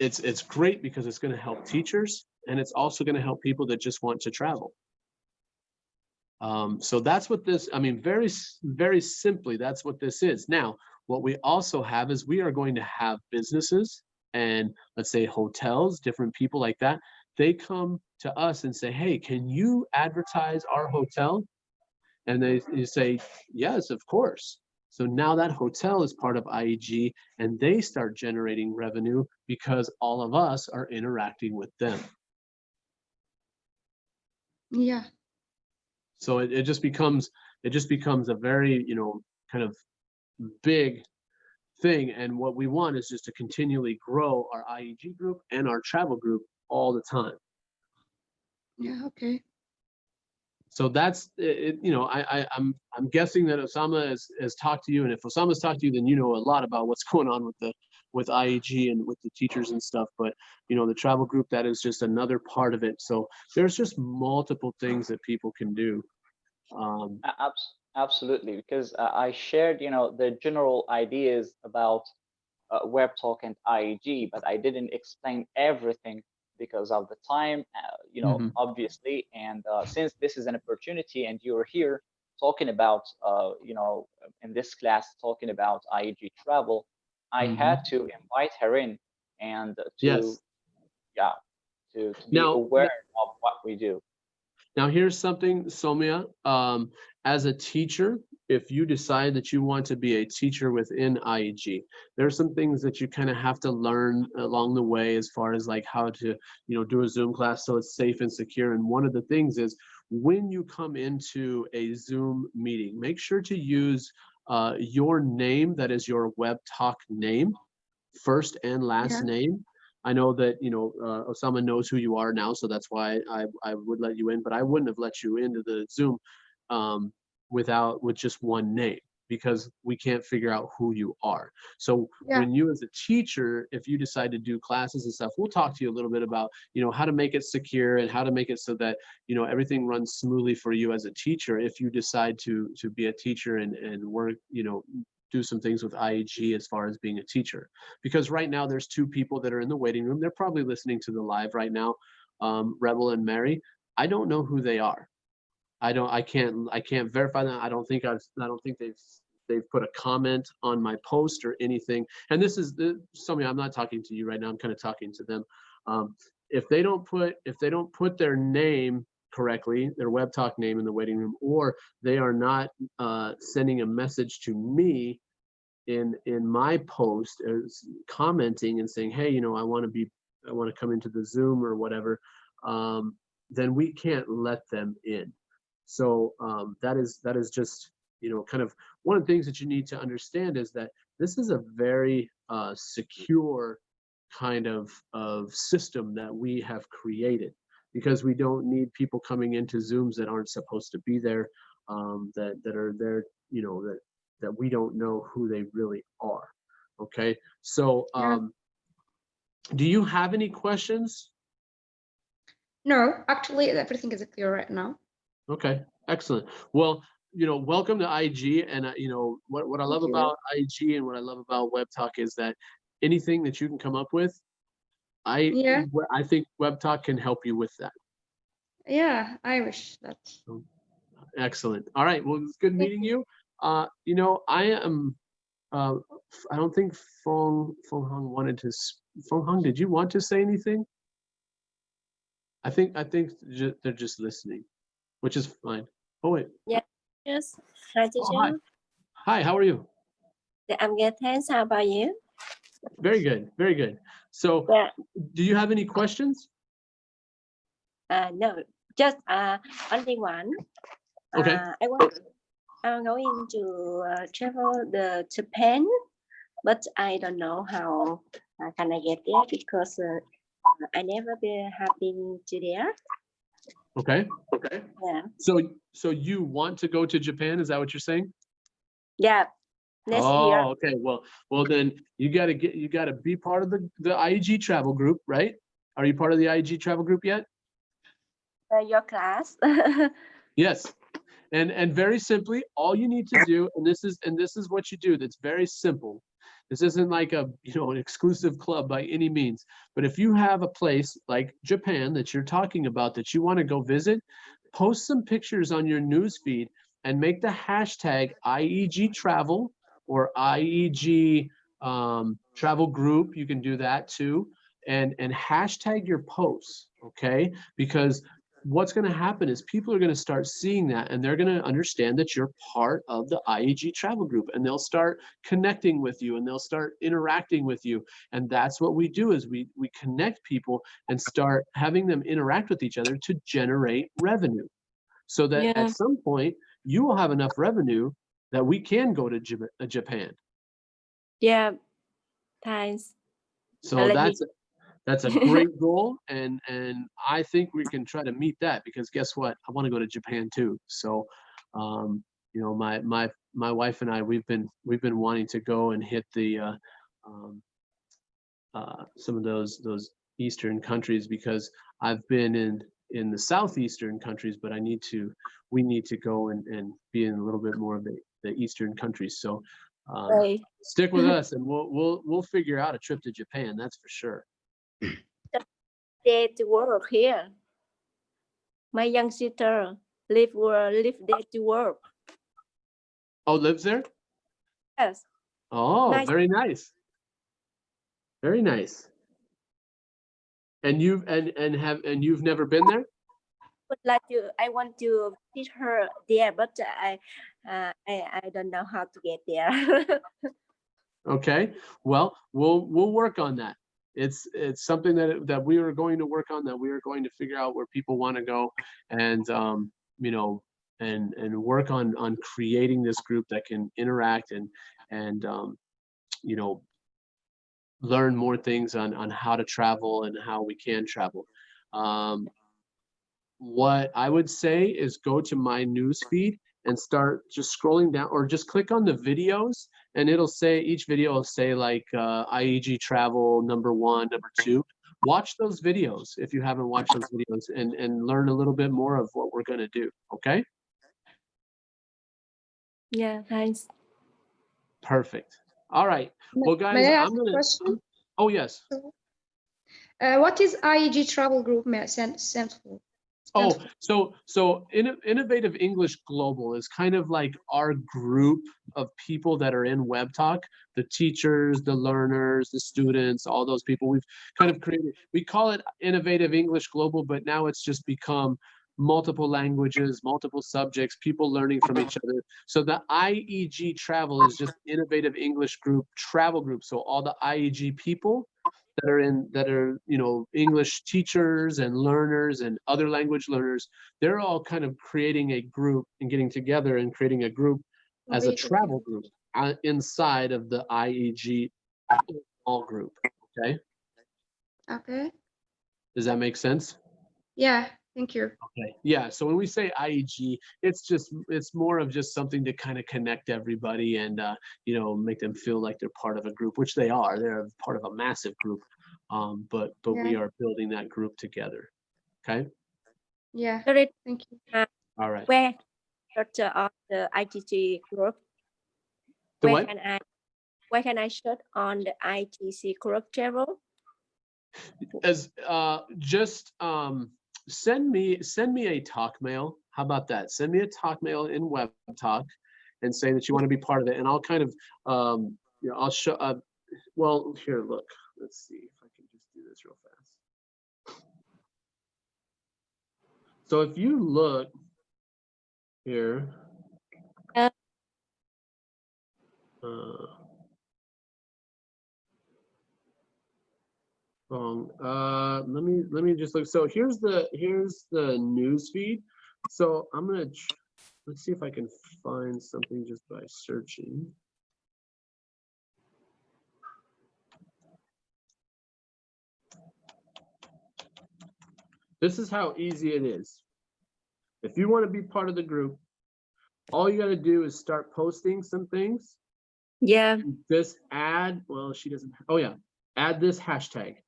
it's great because it's going to help teachers, and it's also going to help people that just want to travel. So that's what this, I mean, very, very simply, that's what this is. Now, what we also have is we are going to have businesses and, let's say, hotels, different people like that. They come to us and say, hey, can you advertise our hotel? And you say, yes, of course. So now that hotel is part of IEG, and they start generating revenue because all of us are interacting with them. Yeah. So it just becomes a very, you know, kind of big thing. And what we want is just to continually grow our IEG group and our travel group all the time. Yeah, okay. So that's it. You know, I'm guessing that Osama has talked to you, and if Osama's talked to you, then you know a lot about what's going on with IEG and with the teachers and stuff. But you know, the travel group, that is just another part of it. So there's just multiple things that people can do. Absolutely, because I shared, you know, the general ideas about WebTalk and IEG, but I didn't explain everything because of the time, you know, obviously. And since this is an opportunity and you're here talking about, you know, in this class, talking about IEG travel, I had to invite her in and to, Yes. yeah, to be aware of what we do. Now, here's something, Somia. As a teacher, if you decide that you want to be a teacher within IEG, there are some things that you kind of have to learn along the way as far as like how to, you know, do a Zoom class so it's safe and secure. And one of the things is when you come into a Zoom meeting, make sure to use your name, that is your WebTalk name, first and last name. I know that, you know, Osama knows who you are now, so that's why I would let you in, but I wouldn't have let you into the Zoom with just one name, because we can't figure out who you are. So when you as a teacher, if you decide to do classes and stuff, we'll talk to you a little bit about, you know, how to make it secure and how to make it so that, you know, everything runs smoothly for you as a teacher if you decide to be a teacher and work, you know, do some things with IEG as far as being a teacher. Because right now there's two people that are in the waiting room. They're probably listening to the live right now, Rebel and Mary. I don't know who they are. I can't verify that. I don't think they've put a comment on my post or anything. And this is something, I'm not talking to you right now. I'm kind of talking to them. If they don't put their name correctly, their WebTalk name in the waiting room, or they are not sending a message to me in my post as commenting and saying, hey, you know, I want to come into the Zoom or whatever, then we can't let them in. So that is just, you know, kind of one of the things that you need to understand is that this is a very secure kind of system that we have created, because we don't need people coming into Zooms that aren't supposed to be there, that are there, you know, that we don't know who they really are. Okay, so do you have any questions? No, actually, everything is clear right now. Okay, excellent. Well, you know, welcome to IEG. And you know, what I love about IEG and what I love about WebTalk is that anything that you can come up with, I think WebTalk can help you with that. Yeah, I wish that. Excellent. All right. Well, it's good meeting you. You know, I am. I don't think Fong Hong wanted to. Fong Hong, did you want to say anything? I think they're just listening, which is fine. Oh wait. Yeah. Yes. Hi, teacher. Oh, hi. How are you? I'm good. Thanks. How about you? Very good. Very good. So, do you have any questions? No, just only one. Okay. I'm going to travel the Japan, but I don't know how can I get there because I never have been to there. Okay. Yeah. So you want to go to Japan? Is that what you're saying? Yeah. Next year. Okay. Well then you gotta be part of the IEG travel group, right? Are you part of the IEG travel group yet? Your class. Yes. And very simply, all you need to do, and this is what you do, that's very simple. This isn't like an exclusive club by any means, but if you have a place like Japan that you're talking about that you want to go visit, post some pictures on your newsfeed and make the hashtag IEG travel or IEG travel group. You can do that too, and hashtag your posts, okay? Because what's going to happen is people are going to start seeing that, and they're going to understand that you're part of the IEG travel group, and they'll start connecting with you and they'll start interacting with you. And that's what we do, is we connect people and start having them interact with each other to generate revenue, so that at some point you will have enough revenue that we can go to Japan. Yeah, thanks. So let me- that's a great goal, and I think we can try to meet that, because guess what? I want to go to Japan too. So, you know, my wife and I, we've been wanting to go and hit the some of those eastern countries, because I've been in the southeastern countries, but we need to go and be in a little bit more of the eastern countries. So Right. stick with us, and we'll figure out a trip to Japan. That's for sure. There to work here. My young sister live there to work. Oh, lives there? Yes. Oh, Nice. very nice. Very nice. And you've never been there? I want to visit her there, but I don't know how to get there. Okay. Well, we'll work on that. It's something that we are going to work on, that we are going to figure out where people want to go, and you know, and work on creating this group that can interact and you know, learn more things on how to travel and how we can travel. What I would say is go to my news feed and start just scrolling down, or just click on the videos, and it'll say, each video will say like IEG travel #1, #2. Watch those videos if you haven't watched those videos, and learn a little bit more of what we're going to do. Okay. Yeah, thanks. Perfect. All right. Well, guys, May I ask I'm a gonna. question? Oh yes. What is IEG Travel Group stand for? Oh, so Innovative English Global is kind of like our group of people that are in WebTalk, the teachers, the learners, the students, all those people. We've kind of created, we call it Innovative English Global, but now it's just become multiple languages, multiple subjects, people learning from each other. So the IEG Travel is just Innovative English Group Travel Group. So all the IEG people that are, you know, English teachers and learners and other language learners, they're all kind of creating a group and getting together and creating a group as a travel group inside of the IEG all group. Okay. Okay. Does that make sense? Yeah, thank you. Okay. Yeah. So when we say IEG, it's more of just something to kind of connect everybody and you know, make them feel like they're part of a group, which they are. They're part of a massive group. But we Yeah. are building that group together. Okay. Yeah, Sorry, thank you. All right. where search on the ITC group? The Where what? can I search on the ITC group travel? As just send me a talk mail. How about that? Send me a talk mail in WebTalk and say that you want to be part of it, and I'll kind of you know, I'll show well, here, look, let's see if I can just do this real fast. So if you look here, wrong. Let me just look. So here's the news feed. So I'm gonna let's see if I can find something just by searching. This is how easy it is. If you want to be part of the group, all you got to do is start posting some things. Yeah. Just add, well, she doesn't, oh yeah, add this hashtag.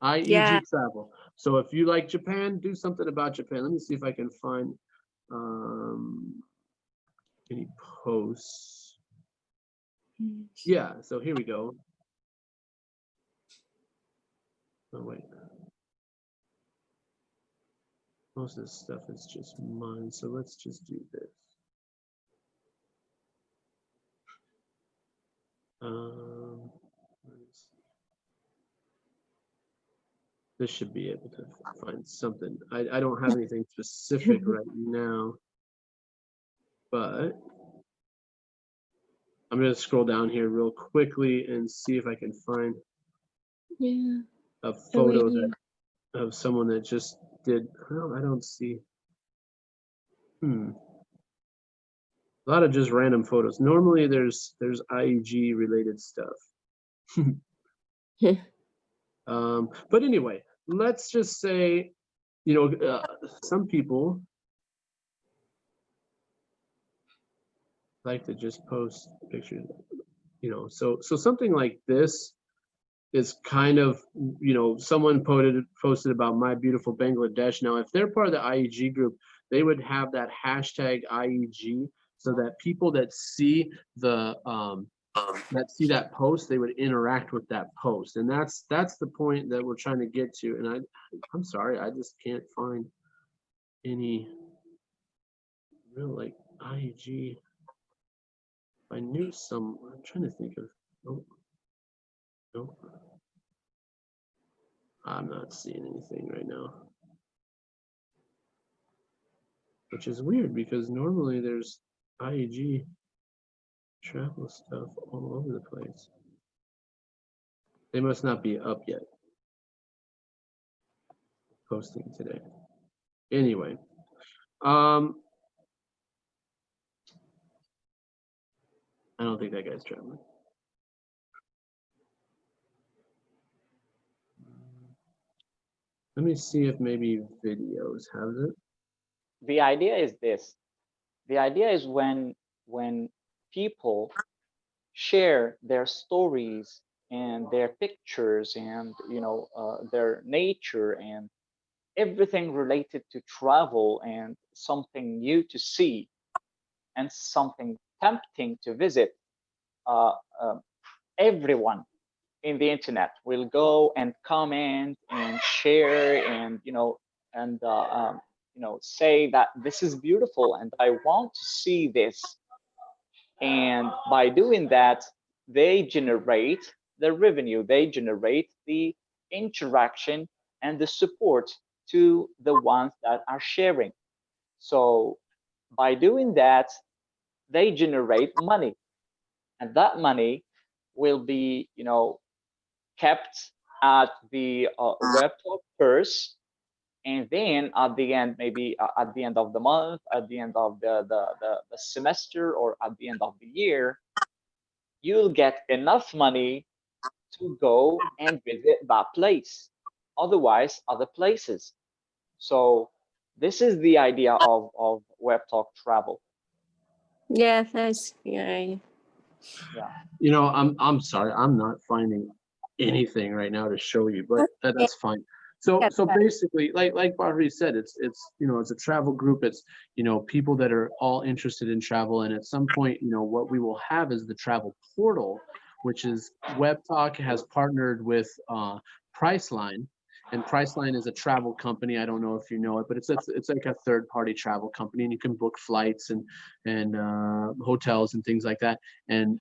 IEG Yeah. travel. So if you like Japan, do something about Japan. Let me see if I can find any posts. Yeah, so here we go. Oh wait. Most of this stuff is just mine, so let's just do this. Let's see. This should be able to find something. I don't have anything specific right now, but I'm gonna scroll down here real quickly and see if I can find a photo of someone that just did. Well, I don't see. A lot of just random photos. Normally there's IEG related stuff. But anyway, let's just say, you know, some people like to just post pictures, you know, so something like this is kind of, you know, someone posted about my beautiful Bangladesh. Now, if they're part of the IEG group, they would have that hashtag IEG so that people that see the that post, they would interact with that post. And that's the point that we're trying to get to. And I'm sorry, I just can't find any real like IEG. I knew some, I'm trying to think of, oh, no. I'm not seeing anything right now. Which is weird because normally there's IEG travel stuff all over the place. They must not be up yet. Posting today. Anyway, I don't think that guy's traveling. Let me see if maybe videos has it. The idea is this. The idea is when people share their stories and their pictures and, you know, their nature and everything related to travel and something new to see and something tempting to visit, everyone in the internet will go and comment and share and, you know, and you know, say that this is beautiful and I want to see this. And by doing that, they generate the revenue, they generate the interaction and the support to the ones that are sharing. So by doing that, they generate money, and that money will be, you know, kept at the Webtalk purse, and then at the end, maybe at the end of the month, at the end of the semester, or at the end of the year, you'll get enough money to go and visit that place, otherwise other places. So this is the idea of Webtalk Travel. Yeah, that's yeah. Yeah. You know, I'm sorry, I'm not finding anything right now to show you, but that's fine. So basically, like Bahri said, it's you know, it's a travel group. It's, you know, people that are all interested in travel, and at some point, you know, what we will have is the travel portal, which is Webtalk has partnered with Priceline. And Priceline is a travel company. I don't know if you know it, but it's like a third-party travel company, and you can book flights and hotels and things like that. And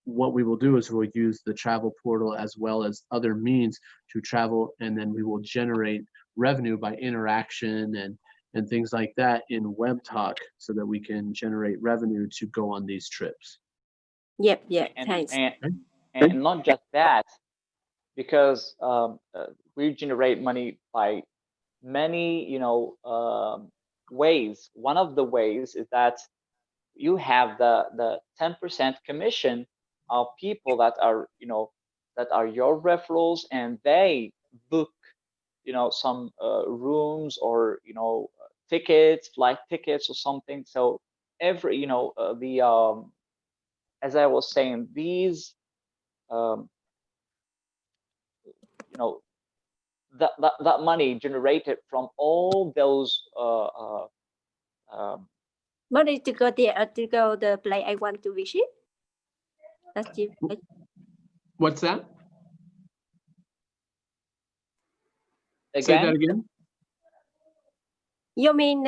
what we will do is we'll use the travel portal as well as other means to travel, and then we will generate revenue by interaction and things like that in Webtalk, so that we can generate revenue to go on these trips. Yep, thanks. And not just that, because we generate money by many, you know, ways. One of the ways is that you have the 10% commission of people that are, you know, that are your referrals, and they book, you know, some rooms or, you know, tickets, flight tickets or something. So every, you know, as I was saying, these you know, that money generated from all those money to go there, to go the place I want to visit. That's you. What's that? again? Say that again. You mean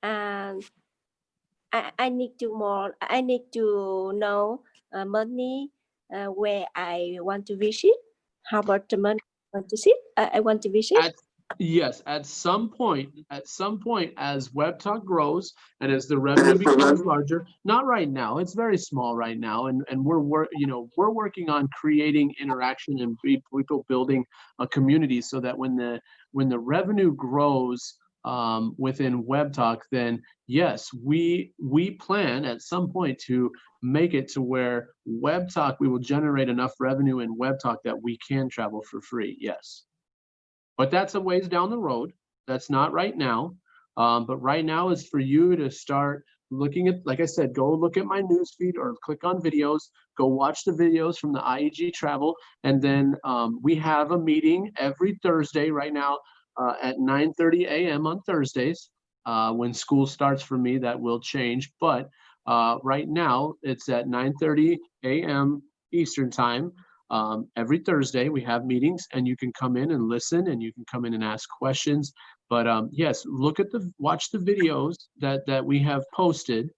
I need to more. I need to know money where I want to visit. How about the money I want to visit? I want to visit. Yes, at some point, as Webtalk grows and as the revenue becomes larger, not right now, it's very small right now, and we're working on creating interaction and people building a community, so that when the revenue grows within WebTalk, then yes, we plan at some point to make it to where WebTalk, we will generate enough revenue in WebTalk that we can travel for free. Yes, but that's a ways down the road. That's not right now. But right now is for you to start looking at, like I said, go look at my newsfeed or click on videos, go watch the videos from the IEG Travel. And then we have a meeting every Thursday right now at 9:30 a.m. on Thursdays. When school starts for me, that will change. But right now it's at 9:30 a.m. Eastern time. Every Thursday we have meetings, and you can come in and listen, and you can come in and ask questions. But yes, watch the videos that we have posted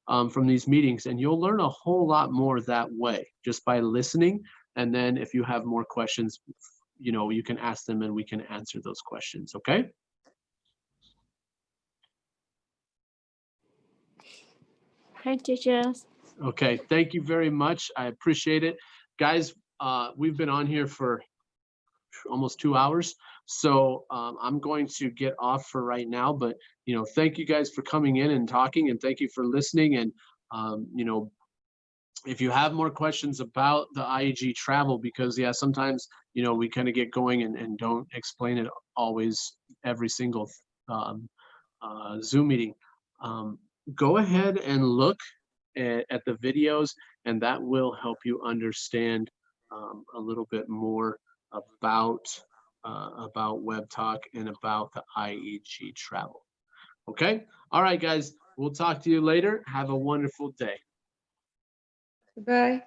from these meetings, and you'll learn a whole lot more that way just by listening. And then if you have more questions, you know, you can ask them and we can answer those questions. Okay. Hi, teachers. Okay. Thank you very much. I appreciate it, guys. We've been on here for almost 2 hours. So I'm going to get off for right now, but, you know, thank you guys for coming in and talking, and thank you for listening. And, you know, if you have more questions about the IEG Travel, because yeah, sometimes, you know, we kind of get going and don't explain it always every single Zoom meeting. Go ahead and look at the videos, and that will help you understand a little bit more about WebTalk and about the IEG Travel. Okay. All right, guys. We'll talk to you later. Have a wonderful day. Bye.